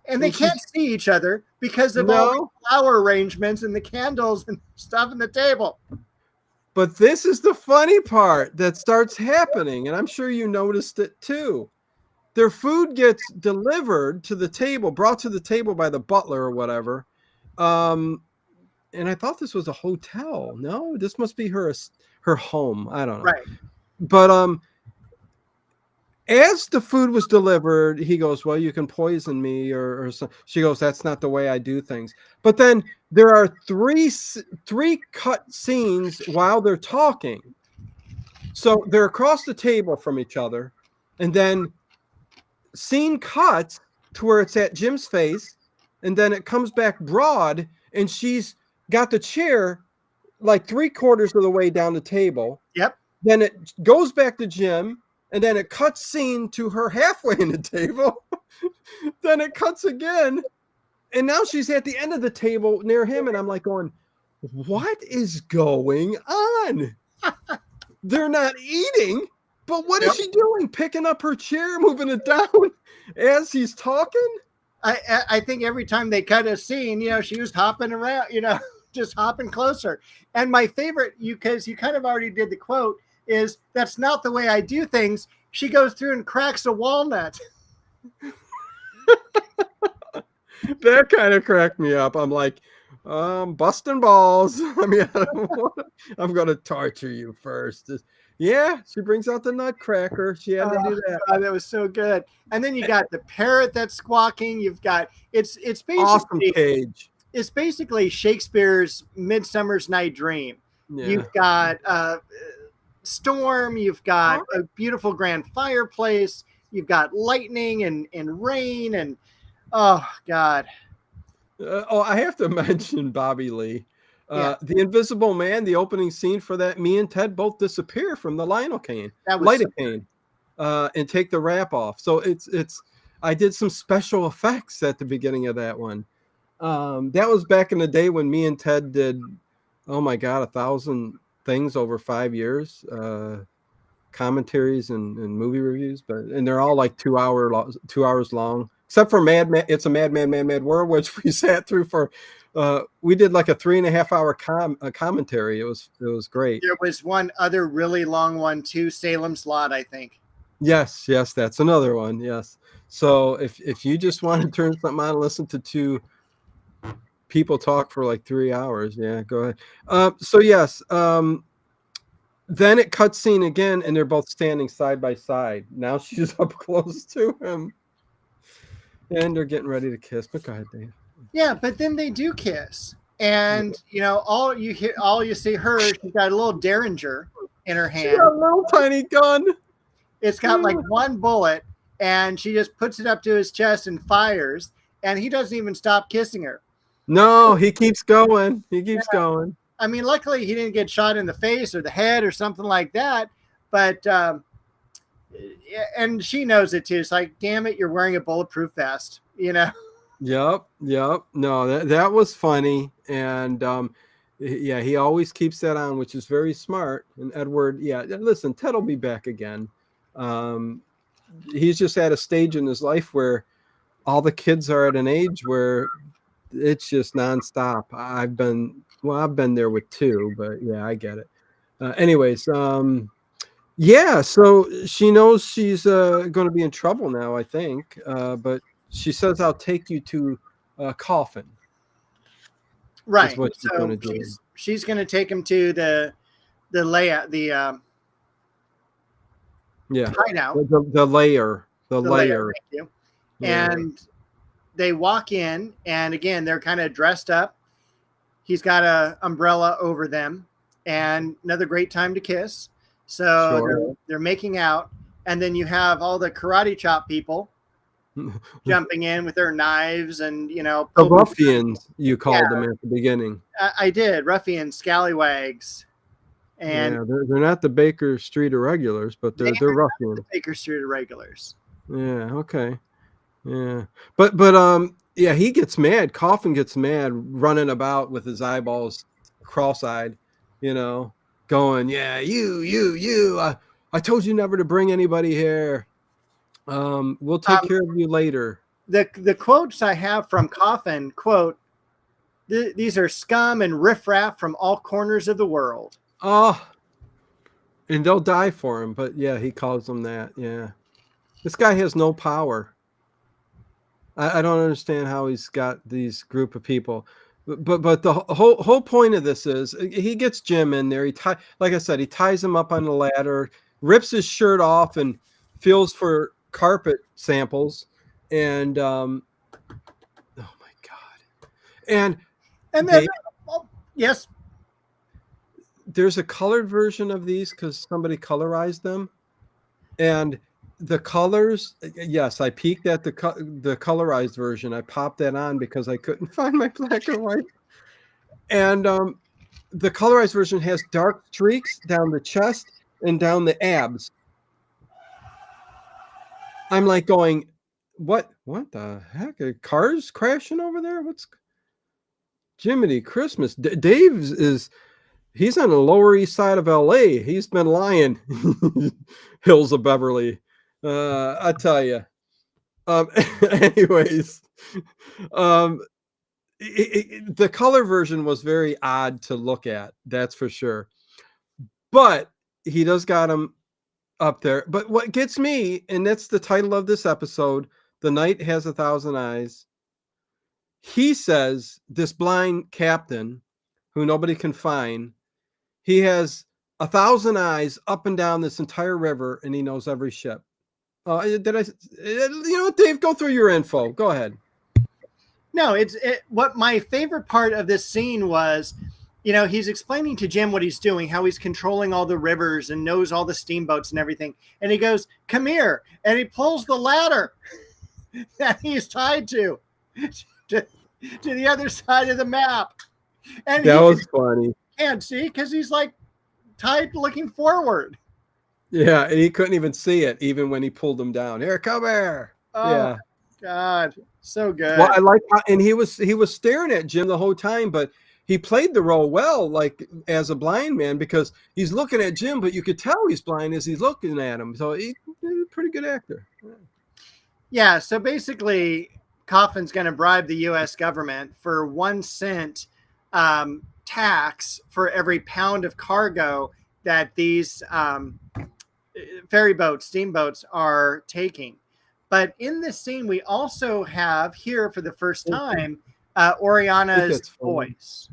And they And can't see each other because of all the No, flower arrangements and the candles and stuff on the table. but this is the funny part that starts happening, and I'm sure you noticed it too. Their food gets delivered to the table, brought to the table by the butler or whatever. And I thought this was a hotel. No, this must be her home. I don't know. Right. But as the food was delivered, he goes, "Well, you can poison me," or so. She goes, "That's not the way I do things." But then there are three cut scenes while they're talking. So they're across the table from each other, and then scene cuts to where it's at Jim's face, and then it comes back broad, and she's got the chair like 3/4 of the way down the table. Yep. Then it goes back to Jim, and then it cuts scene to her halfway in the table. Then it cuts again, and now she's at the end of the table near him, and I'm like going, what is going on? They're not eating, but what is she doing? Picking up her chair, moving it down as he's talking? I think every time they cut a scene, she was hopping around, just hopping closer. And my favorite, because you kind of already did the quote, is "That's not the way I do things." She goes through and cracks a walnut. That kind of cracked me up. I'm like, busting balls. I mean, I'm going to torture you first. Yeah, she brings out the nutcracker. She had to do that. God, that was so good. And then you got the parrot that's squawking. You've got it's basically Awesome cage. It's basically Shakespeare's Midsummer's Night Dream. Yeah. You've got storm. You've got a beautiful grand fireplace. You've got lightning and rain and oh God. I have to mention Bobby Lee. The Invisible Man, the opening scene for that, me and Ted both disappear from the lidocaine, and take the wrap off. So I did some special effects at the beginning of that one. That was back in the day when me and Ted did, oh my God, 1,000 things over 5 years, commentaries and movie reviews, and they're all like 2 hours long, except for It's a Mad World, which we sat through for. We did like a 3.5 hour commentary. It was great. There was one other really long one too, Salem's Lot, I think. Yes, that's another one. Yes. So if you just want to turn something on and listen to two people talk for like 3 hours, yeah, go ahead. So yes, then it cuts scene again, and they're both standing side by side. Now she's up close to him, and they're getting ready to kiss. But go ahead, Dave. Yeah, but then they do kiss, and all you see her. She's got a little derringer in her hand. She got a little tiny gun. It's got like one bullet, and she just puts it up to his chest and fires, and he doesn't even stop kissing her. No, he keeps going. He keeps going. I mean, luckily he didn't get shot in the face or the head or something like that, But and she knows it too. It's like, damn it, you're wearing a bulletproof vest, you know. Yep. No, that was funny. And yeah, he always keeps that on, which is very smart. And Edward, yeah, listen, Ted will be back again. He's just at a stage in his life where all the kids are at an age where it's just nonstop. I've been there with two, but yeah, I get it. Anyways, yeah, so she knows she's going to be in trouble now, I think. But she says, "I'll take you to Coffin." Right. What she's going So to do. she's going to take him to the layout, the Yeah, hideout, the lair, the layer. lair. Thank you. Yeah. And they walk in, and again, they're kind of dressed up. He's got a umbrella over them, and another great time to kiss. So Sure. they're making out, and then you have all the karate chop people jumping in with their knives and, you know, The ruffians, you called them at the beginning. I did, ruffians, scallywags, and Yeah, they're not the Baker Street irregulars, but they're ruffians. the Baker Street irregulars. Yeah, okay. Yeah. But yeah, he gets mad. Coffin gets mad, running about with his eyeballs cross-eyed, you know, going, "Yeah, you. I told you never to bring anybody here. We'll take care of you later." The quotes I have from Coffin, quote, "These are scum and riffraff from all corners of the world." Oh, and they'll die for him, but yeah, he calls them that. Yeah. This guy has no power. I don't understand how he's got these group of people, but the whole point of this is he gets Jim in there. Like I said, he ties him up on the ladder, rips his shirt off, and feels for carpet samples. And oh my god! And then yes, there's a colored version of these because somebody colorized them, and the colors, yes, I peeked at the colorized version. I popped that on because I couldn't find my black and white. And the colorized version has dark streaks down the chest and down the abs. I'm like going, what the heck? Are cars crashing over there? What's Jiminy Christmas? Dave he's on the Lower East Side of LA. He's been lying. Hills of Beverly. I tell you. Anyways, the color version was very odd to look at. That's for sure. But he does got him up there. But what gets me, and that's the title of this episode, "The Night Has 1,000 Eyes." He says this blind captain, who nobody can find, he has 1,000 eyes up and down this entire river, and he knows every ship. Did I? You know what, Dave? Go through your info. Go ahead. No, what my favorite part of this scene was, you know, he's explaining to Jim what he's doing, how he's controlling all the rivers and knows all the steamboats and everything. And he goes, "Come here," and he pulls the ladder that he's tied to the other side of the map. And that was funny. Can't see because he's like tied looking forward. Yeah, and he couldn't even see it, even when he pulled him down. Here, come here. Oh, yeah. God, so good. Well, I like how, and he was staring at Jim the whole time, but he played the role well, like as a blind man, because he's looking at Jim, but you could tell he's blind as he's looking at him. So he's a pretty good actor. Yeah. So basically, Coffin's going to bribe the U.S. government for 1 cent tax for every pound of cargo that these ferry boats, steamboats are taking. But in this scene, we also have here for the first time Oriana's voice.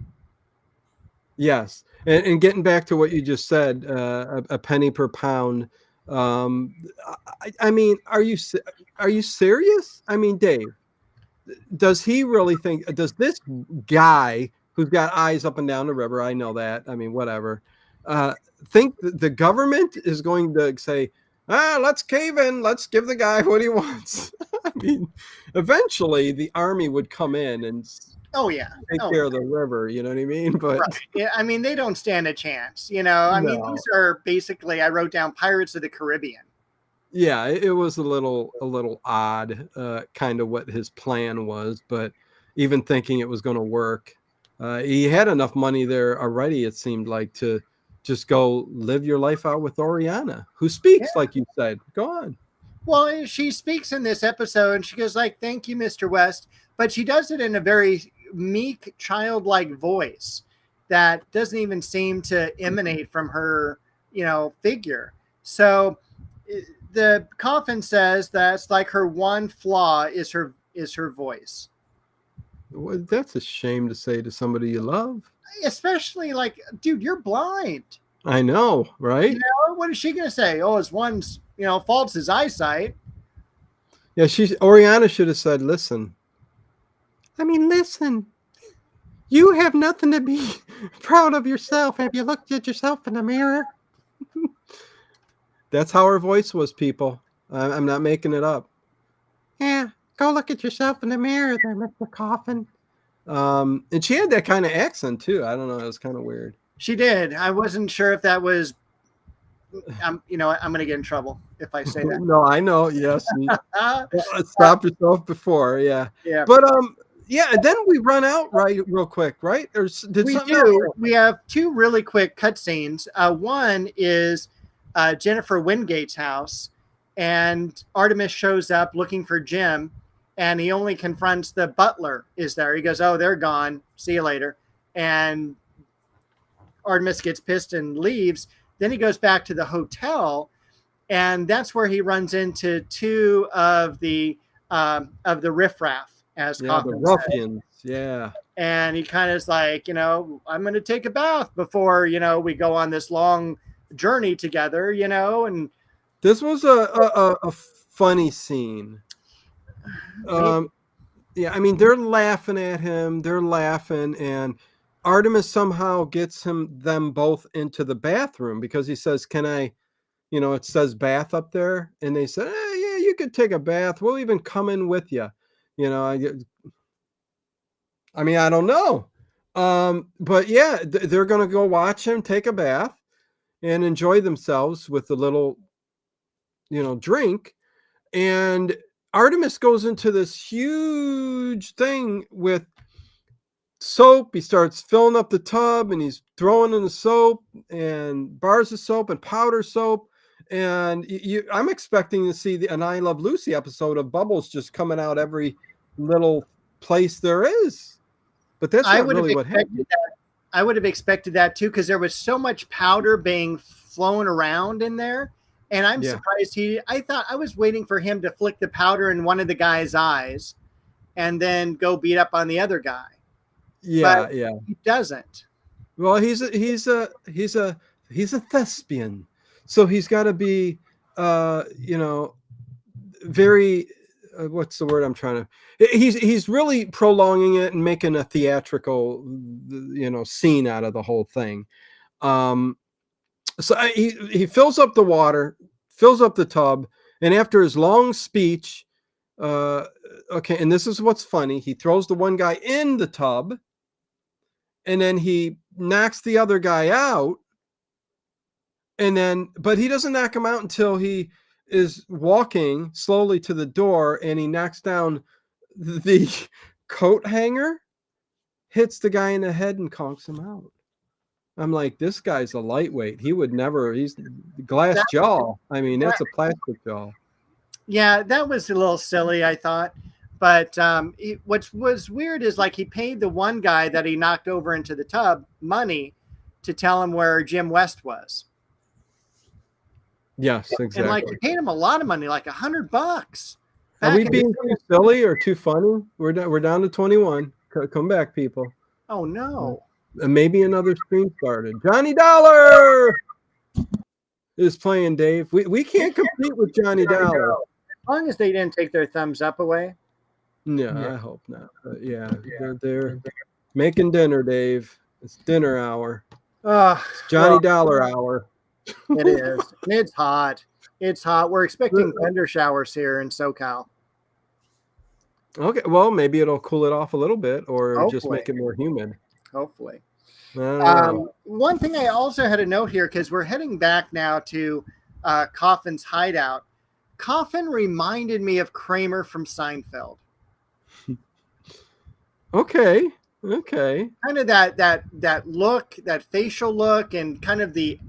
Yes, and getting back to what you just said, a penny per pound. I mean, are you serious? I mean, Dave, does he really think? Does this guy who's got eyes up and down the river? I know that. I mean, whatever. Think the government is going to say, let's cave in. Let's give the guy what he wants. I mean, eventually the army would come in and Oh yeah. take Oh, care of the river. You know what I mean? But right. Yeah, I mean, they don't stand a chance. I mean, no. these are basically, I wrote down Pirates of the Caribbean. Yeah, it was a little odd, kind of what his plan was, but even thinking it was going to work, he had enough money there already. It seemed like to just go live your life out with Oriana, who Yeah. speaks like you said. Go on. Well, she speaks in this episode and she goes like, "Thank you, Mr. West," but she does it in a very meek, childlike voice that doesn't even seem to emanate from her, figure. So the Coffin says that's like her one flaw is her voice. Well, that's a shame to say to somebody you love. Especially like, dude, you're blind. I know, right? What is she gonna say? Oh, his one's fault's his eyesight. Yeah, Oriana should have said, "Listen, I mean, listen. You have nothing to be proud of yourself. Have you looked at yourself in the mirror?" That's how her voice was, people. I'm not making it up. Yeah, go look at yourself in the mirror there, Mr. Coffin. And she had that kind of accent too. I don't know. It was kind of weird. She did. I wasn't sure if that was. I'm going to get in trouble if I say that. No, I know. Yes. Stop yourself before. Yeah. Yeah. But yeah. And then we run out real quick, right? Or did We something do. else? We have two really quick cutscenes. One is Jennifer Wingate's house, and Artemis shows up looking for Jim, and he only confronts the butler is there. He goes, "Oh, they're gone. See you later." And Artemis gets pissed and leaves. Then he goes back to the hotel, and that's where he runs into two of the riffraff, as Yeah, Coffin the said. ruffians. Yeah. And he kind of is like, I'm going to take a bath before, we go on this long journey together, and This was a funny scene. Yeah, I mean, they're laughing at him. They're laughing, and Artemis somehow gets them both into the bathroom because he says, "Can I?" It says bath up there, and they said, "Yeah, you could take a bath. We'll even come in with you." I mean, I don't know, but yeah, they're gonna go watch him take a bath and enjoy themselves with the little, drink. And Artemis goes into this huge thing with soap. He starts filling up the tub and he's throwing in the soap and bars of soap and powder soap. And I'm expecting to see an I Love Lucy episode of bubbles just coming out every little place there is. But that's not really what happened. I would have expected that too, because there was so much powder being flown around in there. And I'm surprised I was waiting for him to flick the powder in one of the guy's eyes and then go beat up on the other guy. Yeah, but yeah. He doesn't. Well, he's a thespian. So he's got to be very what's the word I'm trying to he's really prolonging it and making a theatrical scene out of the whole thing. So he fills up the water, fills up the tub, and after his long speech, okay, and this is what's funny, he throws the one guy in the tub, and then he knocks the other guy out, but he doesn't knock him out until he is walking slowly to the door, and he knocks down the coat hanger, hits the guy in the head, and conks him out. I'm like, this guy's a lightweight. He would never. He's glass jaw. I mean, that's a plastic jaw. Yeah, that was a little silly, I thought. But what was weird is like he paid the one guy that he knocked over into the tub money to tell him where Jim West was. Yes, exactly. And like he paid him a lot of money, like $100. Are we being too silly or too funny? We're down to 21. Come back, people. Oh no. And maybe another stream started. Johnny Dollar is playing, Dave. We can't compete with Johnny Dollar. As long as they didn't take their thumbs up away. Yeah, I hope not. But yeah, they're making dinner, Dave. It's dinner hour. It's Johnny Dollar hour. It is. And it's hot. It's hot. We're expecting thunder showers here in SoCal. Okay, well, maybe it'll cool it off a little bit, or just Hopefully. make it more humid. Hopefully. I don't know. One thing I also had a note here, because we're heading back now to Coffin's hideout. Coffin reminded me of Kramer from Seinfeld. Okay. Okay. Kind of that look, that facial look, and kind of the,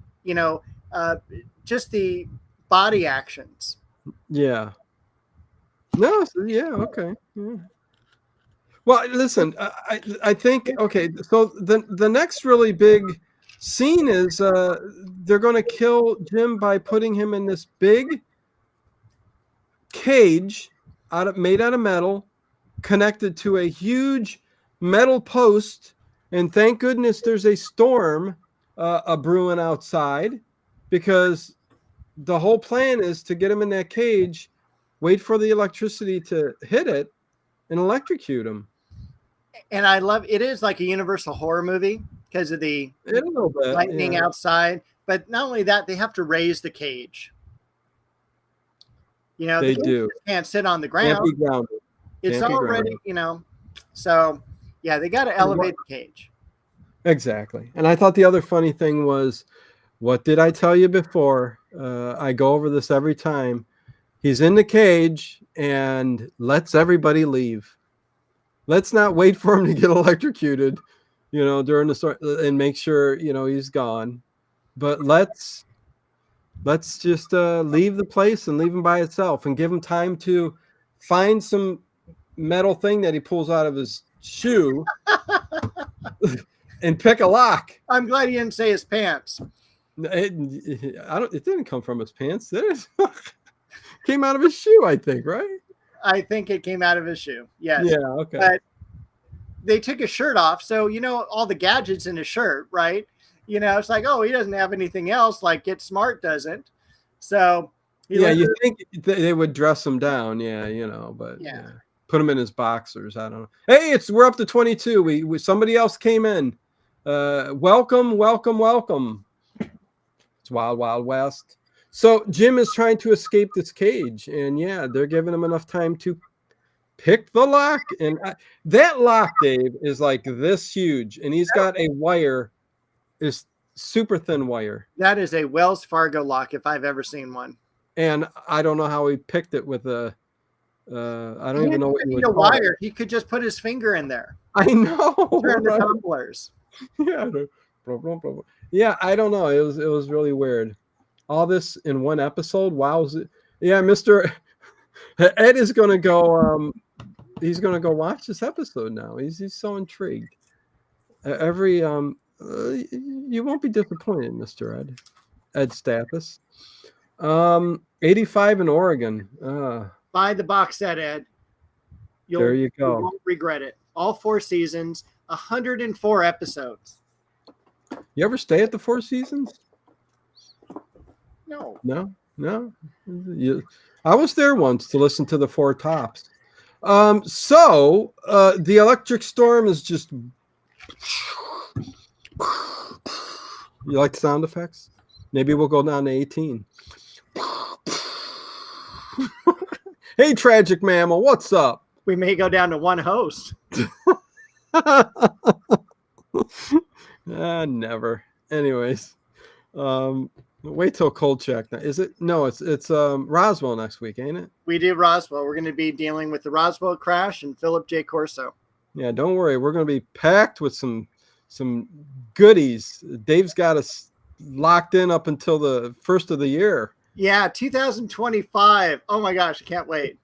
just the body actions. Yeah. No. Yeah. Okay. Yeah. Well, listen. I think. Okay. So the next really big scene is they're going to kill Jim by putting him in this big cage made out of metal, connected to a huge metal post. And thank goodness there's a storm a brewing outside, because the whole plan is to get him in that cage, wait for the electricity to hit it, and electrocute him. And I love it. Is like a Universal horror movie because of the lightning outside. But not only that, they have to raise the cage. They do. Can't sit on the ground. Can't be grounded. It's already, so yeah, they got to elevate the cage. Exactly. And I thought the other funny thing was, what did I tell you before? I go over this every time. He's in the cage and lets everybody leave. Let's not wait for him to get electrocuted, during the storm, and make sure, he's gone. But let's just leave the place and leave him by itself, and give him time to find some metal thing that he pulls out of his shoe and pick a lock. I'm glad he didn't say his pants. It didn't come from his pants, did it? Came out of his shoe, I think, right? I think it came out of his shoe. Yes. Yeah. Okay. But they took his shirt off, so all the gadgets in his shirt, right? It's like, oh, he doesn't have anything else. Like Get Smart doesn't. So you think they would dress him down, but yeah. Put him in his boxers. I don't know. Hey, we're up to 22. We somebody else came in. Welcome. It's Wild Wild West. So Jim is trying to escape this cage, and they're giving him enough time to pick the lock. And that lock, Dave, is like this huge, and he's got a wire, is super thin wire. That is a Wells Fargo lock if I've ever seen one. And I don't know how he picked it with a. I don't even know what you would call wire. He could just put his finger in there. I know. Turn the tumblers. Yeah, I don't know. It was really weird. All this in one episode. Wow. Yeah, Mr. Ed is going to go. He's going to go watch this episode now. He's so intrigued. You won't be disappointed, Mr. Ed. Ed Stathis. 85 in Oregon. Buy the box set, Ed. There you go. You won't regret it. All 4 seasons, 104 episodes. You ever stay at the 4 seasons? No. I was there once to listen to the 4 tops. So the electric storm is just. You like sound effects? Maybe we'll go down to 18. Hey, Tragic Mammal, what's up? We may go down to one host. Never. Anyways, wait till cold check. Is it? No, it's Roswell next week, ain't it? We do Roswell. We're going to be dealing with the Roswell crash and Philip J. Corso. Yeah, don't worry. We're going to be packed with some goodies. Dave's got us locked in up until the first of the year. Yeah, 2025. Oh my gosh, I can't wait.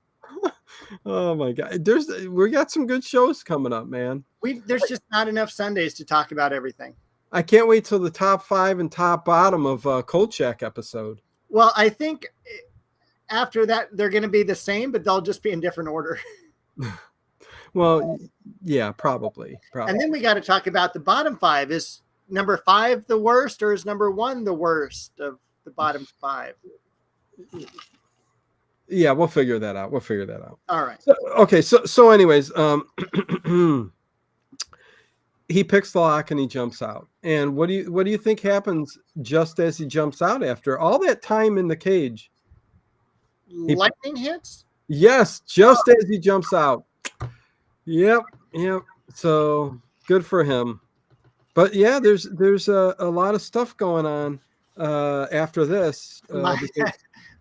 Oh my God. We got some good shows coming up, man. There's just not enough Sundays to talk about everything. I can't wait till the top 5 and top bottom of Cold Check episode. Well, I think after that they're going to be the same, but they'll just be in different order. Well, yeah, probably. And then we got to talk about the bottom 5. Is number 5 the worst, or is number 1 the worst of the bottom 5? Yeah, we'll figure that out. All right. So anyways, he picks the lock and he jumps out. And what do you think happens just as he jumps out after all that time in the cage? Lightning hits? Yes, just as he jumps out. Yep, yep. So good for him. But yeah, there's a lot of stuff going on after this My because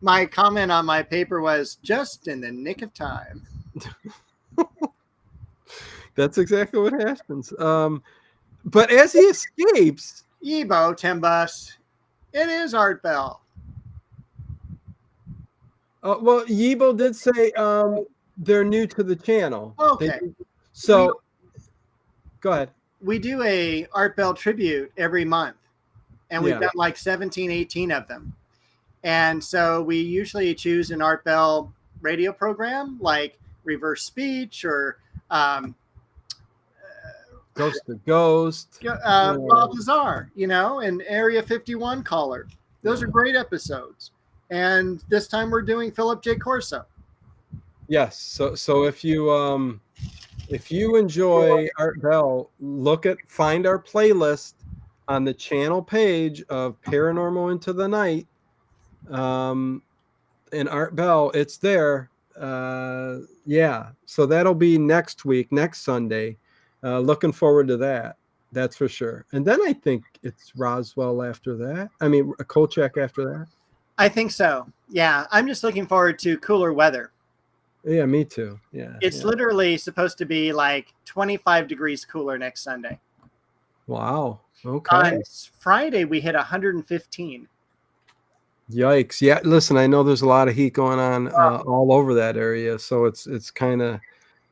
my comment on my paper was just in the nick of time. that's exactly what happens. But as he escapes, Ebo Timbus. It is Art Bell. well, Yibo did say they're new to the channel. Okay. So go ahead. We do a Art Bell tribute every month, and we've Yeah. got like 17, 18 of them. And so we usually choose an Art Bell radio program like Reverse Speech or Ghost to Ghost. Bob Lazar, and Area 51 Caller. Those are great episodes. And this time we're doing Philip J. Corso. Yes. So if you enjoy Art Bell, find our playlist on the channel page of Paranormal Into the Night. And Art Bell, it's there. Yeah. So that'll be next week, next Sunday. Looking forward to that. That's for sure. And then I think it's Roswell after that. I mean, Kolchak after that. I think so. Yeah. I'm just looking forward to cooler weather. Yeah, me too. Yeah. It's yeah. literally supposed to be like 25 degrees cooler next Sunday. Wow. Okay. On Friday, we hit 115. Yikes. Yeah, listen, I know there's a lot of heat going on all over that area, so it's kind of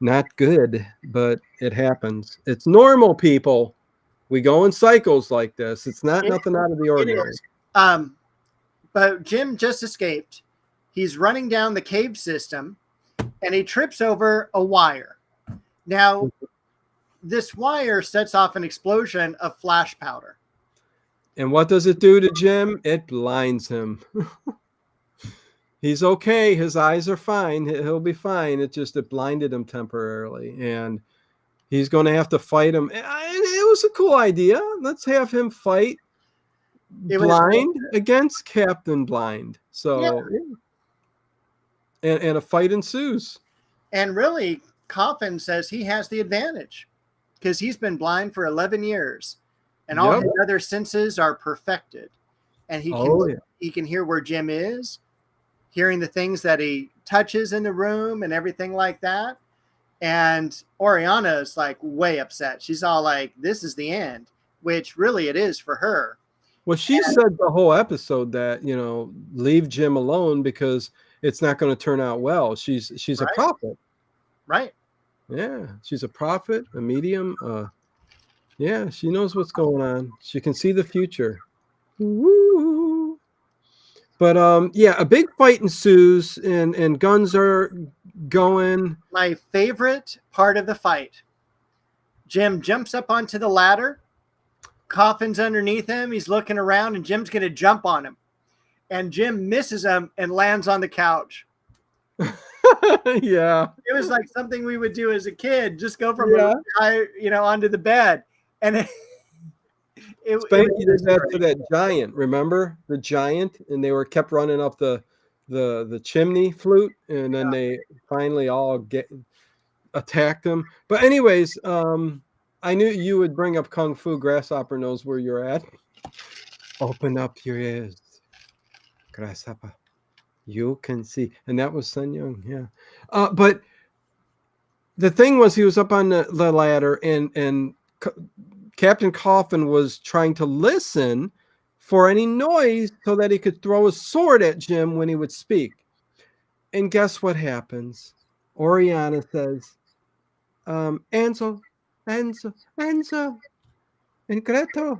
not good, but it happens. It's normal, people. We go in cycles like this. It's not nothing out of the ordinary. But Jim just escaped. He's running down the cave system, and he trips over a wire. Now, this wire sets off an explosion of flash powder. And what does it do to Jim? It blinds him. He's okay. His eyes are fine. He'll be fine. It blinded him temporarily. And he's going to have to fight him. And it was a cool idea. Let's have him fight Blind against Captain Blind. So, yeah. And a fight ensues. And really, Coffin says he has the advantage because he's been blind for 11 years. And all his other senses are perfected. And he can hear where Jim is, hearing the things that he touches in the room and everything like that. And Oriana is like way upset. She's all like, this is the end, which really it is for her. Well, she said the whole episode that, leave Jim alone because it's not going to turn out well. She's a prophet. Right. Yeah. She's a prophet, a medium. Yeah, she knows what's going on. She can see the future. Woo. But yeah, a big fight ensues and guns are going. My favorite part of the fight. Jim jumps up onto the ladder. Coffin's underneath him. He's looking around and Jim's going to jump on him. And Jim misses him and lands on the couch. Yeah. It was like something we would do as a kid. Just go from onto the bed. And Spanky did that to that giant. Remember the giant? And they kept running up the chimney flute, and then they finally all attacked him. But anyways, I knew you would bring up Kung Fu. Grasshopper knows where you're at. Open up your ears, Grasshopper. You can see. And that was Sun Young, yeah. But the thing was, he was up on the ladder, and Captain Coffin was trying to listen for any noise so that he could throw his sword at Jim when he would speak. And guess what happens? Oriana says, Enzo, and Greto.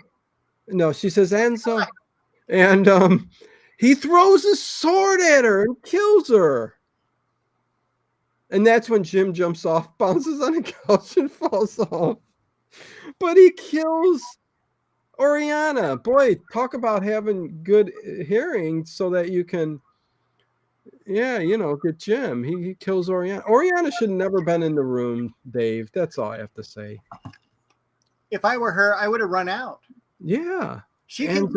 No, she says Enzo. And he throws his sword at her and kills her. And that's when Jim jumps off, bounces on the couch, and falls off. But he kills Oriana. Boy, talk about having good hearing so that you can, get Jim. He kills Oriana. Oriana should have never been in the room, Dave. That's all I have to say. If I were her, I would have run out. Yeah. She can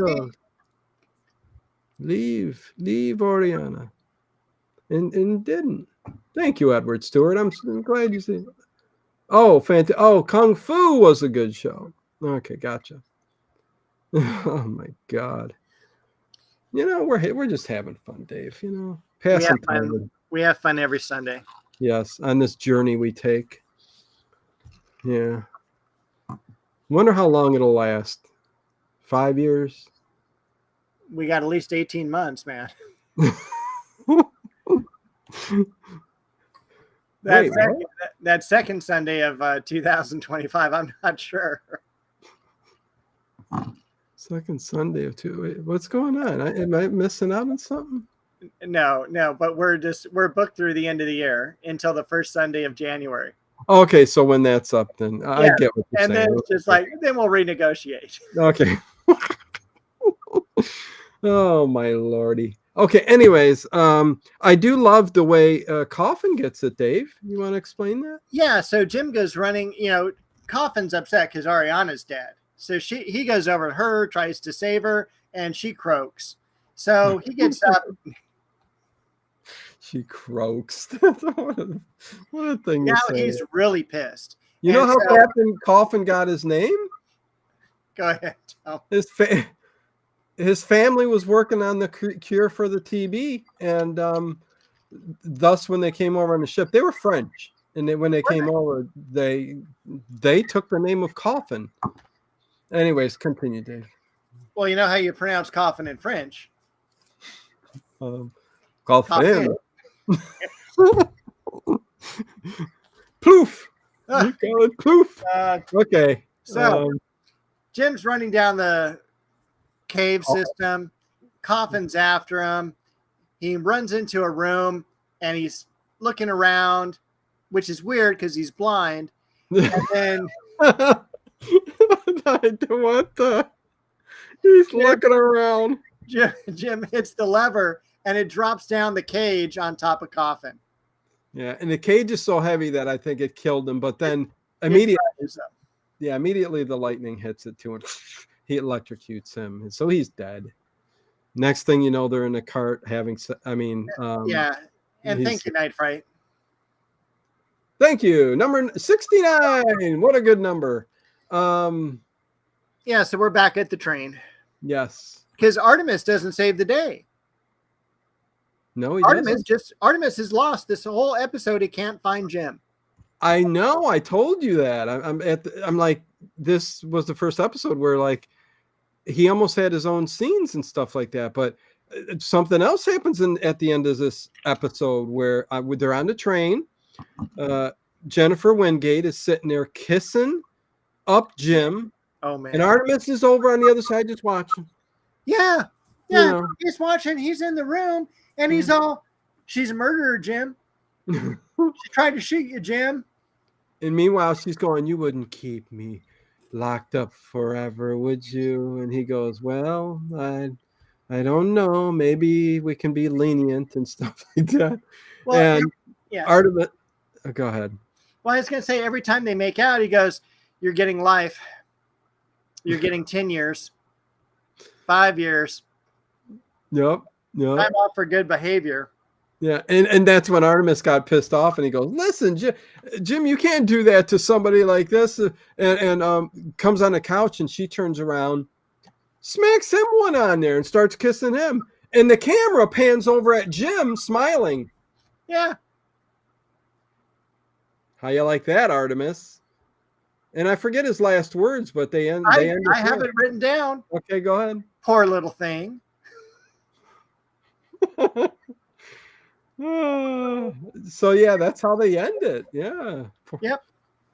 leave Oriana. And didn't. Thank you, Edward Stewart. I'm glad you see. Oh, oh, Kung Fu was a good show. Okay, gotcha. Oh my God. You know, we're just having fun, Dave. You know, We have passing fun. time. We have fun every Sunday. Yes, on this journey we take. Yeah. Wonder how long it'll last. 5 years? We got at least 18 months, man. Wait, what? That second Sunday of 2025, I'm not sure. Second Sunday of two. Wait, what's going on? Am I missing out on something? No, but we're booked through the end of the year until the first Sunday of January. Okay, so when that's up, then I get what you're and saying. then it's just like, then we'll renegotiate. Okay. Oh my lordy. Okay. Anyways, I do love the way Coffin gets it. Dave, you want to explain that? Yeah. So Jim goes running. You know, Coffin's upset because Oriana's dead. So he goes over to her, tries to save her, and she croaks. So he gets up. She croaks. what a thing Now to say. he's really pissed. You know how Captain Coffin got his name? Go ahead. His family was working on the cure for the TB, and thus when they came over on the ship, they were French, and when they came over, they took the name of Coffin. Anyways, continue, Dave. Well, you know how you pronounce coffin in French? Coffin. Ploof. You call it ploof. Okay. So Jim's running down the cave system. Coffin's after him. He runs into a room and he's looking around, which is weird because he's blind. And then what the? He's looking around. Jim hits the lever and it drops down the cage on top of Coffin. Yeah, and the cage is so heavy that I think it killed him. But then immediately the lightning hits it to him. He electrocutes him, and so he's dead. Next thing you know, they're in a cart having. And thank you, Night Fright. Thank you, number 69. What a good number. Yeah, so we're back at the train. Yes, because Artemis doesn't save the day. No, Artemis is lost this whole episode. He can't find Jim. I know. I told you that. I'm like, this was the first episode where like he almost had his own scenes and stuff like that. But something else happens at the end of this episode where they're on the train. Jennifer Wingate is sitting there kissing up Jim. Oh man! And Artemis is over on the other side just watching. Yeah. He's watching. He's in the room. And he's all, she's a murderer, Jim. She tried to shoot you, Jim. And meanwhile, she's going, you wouldn't keep me locked up forever, would you? And he goes, well, I don't know. Maybe we can be lenient and stuff like that. Well, and Artemis, go ahead. Well, I was going to say, every time they make out, he goes, you're getting life. You're getting 10 years, 5 years. Yep. I'm off for good behavior. Yeah, and that's when Artemis got pissed off, and he goes, "Listen, Jim, you can't do that to somebody like this." And comes on the couch, and she turns around, smacks him one on there, and starts kissing him. And the camera pans over at Jim, smiling. Yeah. How you like that, Artemis? And I forget his last words, but they end. I have it written down. Okay, go ahead. Poor little thing. So yeah, that's how they end it. Yeah. Yep.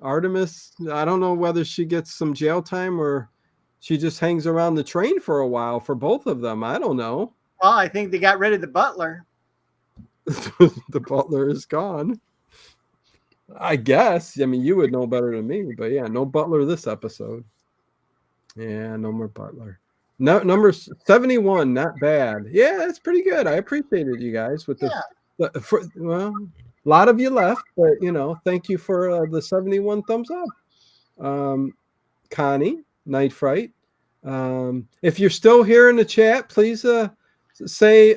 Artemis, I don't know whether she gets some jail time or she just hangs around the train for a while for both of them. I don't know. Well, I think they got rid of the butler. The butler is gone. I guess. I mean, you would know better than me, but yeah, no butler this episode. Yeah, no more butler. No, number 71, not bad. Yeah, that's pretty good. I appreciated you guys with a lot of you left, but thank you for the 71 thumbs up. Connie, Night Fright. If you're still here in the chat, please say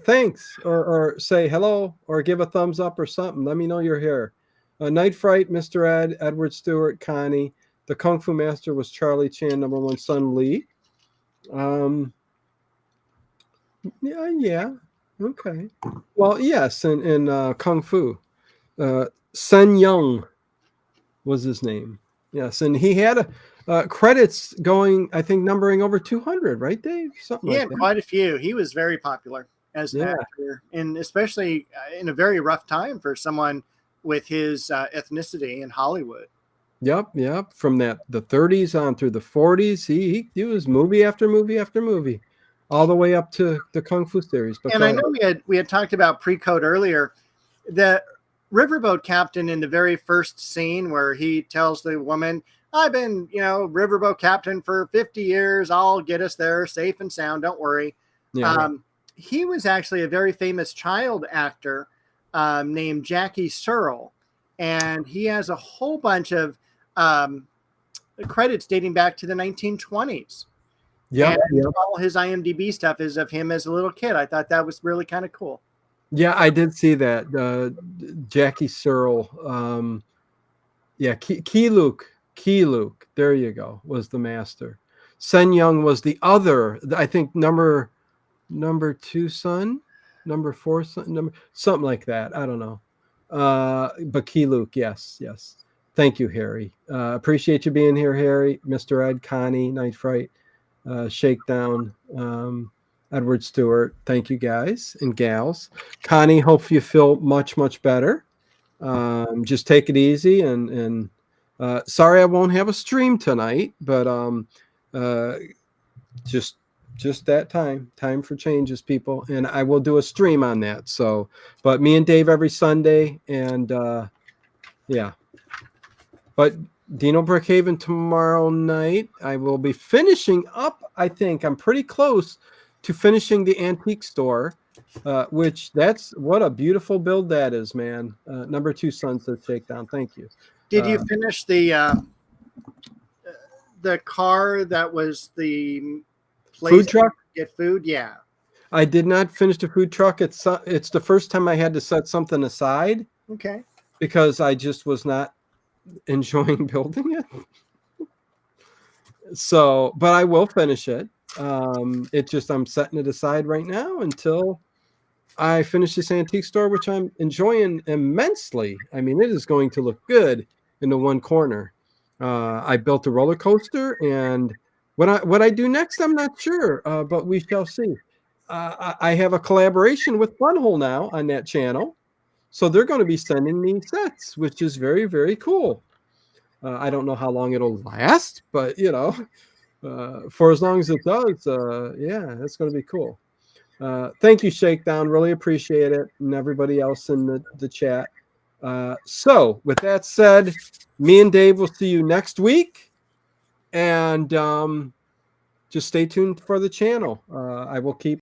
thanks or say hello or give a thumbs up or something. Let me know you're here. Night Fright, Mr. Ed, Edward Stewart, Connie. The Kung Fu Master was Charlie Chan, number one, Sun Lee. Yeah. Okay. Well, yes, in Kung Fu. Sun Young was his name. Yes, and he had credits going, I think, numbering over 200, right, Dave? Something He like had that. quite a few. He was very popular as an actor, and especially in a very rough time for someone with his ethnicity in Hollywood. Yep. From the 30s on through the 40s, he was movie after movie after movie, all the way up to the Kung Fu series. But And I know we had talked about pre-code earlier. The riverboat captain in the very first scene where he tells the woman, "I've been, riverboat captain for 50 years. I'll get us there safe and sound. Don't worry." yeah. He was actually a very famous child actor named Jackie Searle, and he has a whole bunch of credits dating back to the 1920s. Yep. All his IMDb stuff is of him as a little kid. I thought that was really kind of cool. Yeah, I did see that. Jackie Searle. Key Luke. There you go. Was the master. Sen Young was the other. I think number 2 son, number 4 son, something like that. I don't know. But Key Luke, yes. Thank you, Harry. Appreciate you being here, Harry. Mr. Ed, Connie, Night Fright, Shakedown, Edward Stewart. Thank you, guys and gals. Connie, hope you feel much, much better. Just take it easy, and sorry I won't have a stream tonight, but just that time for changes, people, and I will do a stream on that. So, but me and Dave every Sunday, and yeah. But Dino Brookhaven tomorrow night. I will be finishing up. I think I'm pretty close to finishing the antique store, which that's what a beautiful build that is, man. Number 2 Sunset Shakedown. Thank you. Did you finish the car that was the place food truck? To get food? Yeah. I did not finish the food truck. It's the first time I had to set something aside. Okay. Because I just was not enjoying building it. So, but I will finish it. It's just I'm setting it aside right now until I finish this antique store, which I'm enjoying immensely. I mean, it is going to look good in the one corner. I built a roller coaster, and what I do next, I'm not sure, but we shall see. I have a collaboration with Funhole now on that channel, so they're going to be sending me sets, which is very, very cool. I don't know how long it'll last, but for as long as it does, yeah, that's going to be cool. Thank you, Shakedown. Really appreciate it. And everybody else in the chat. So with that said, me and Dave will see you next week. And just stay tuned for the channel. I will keep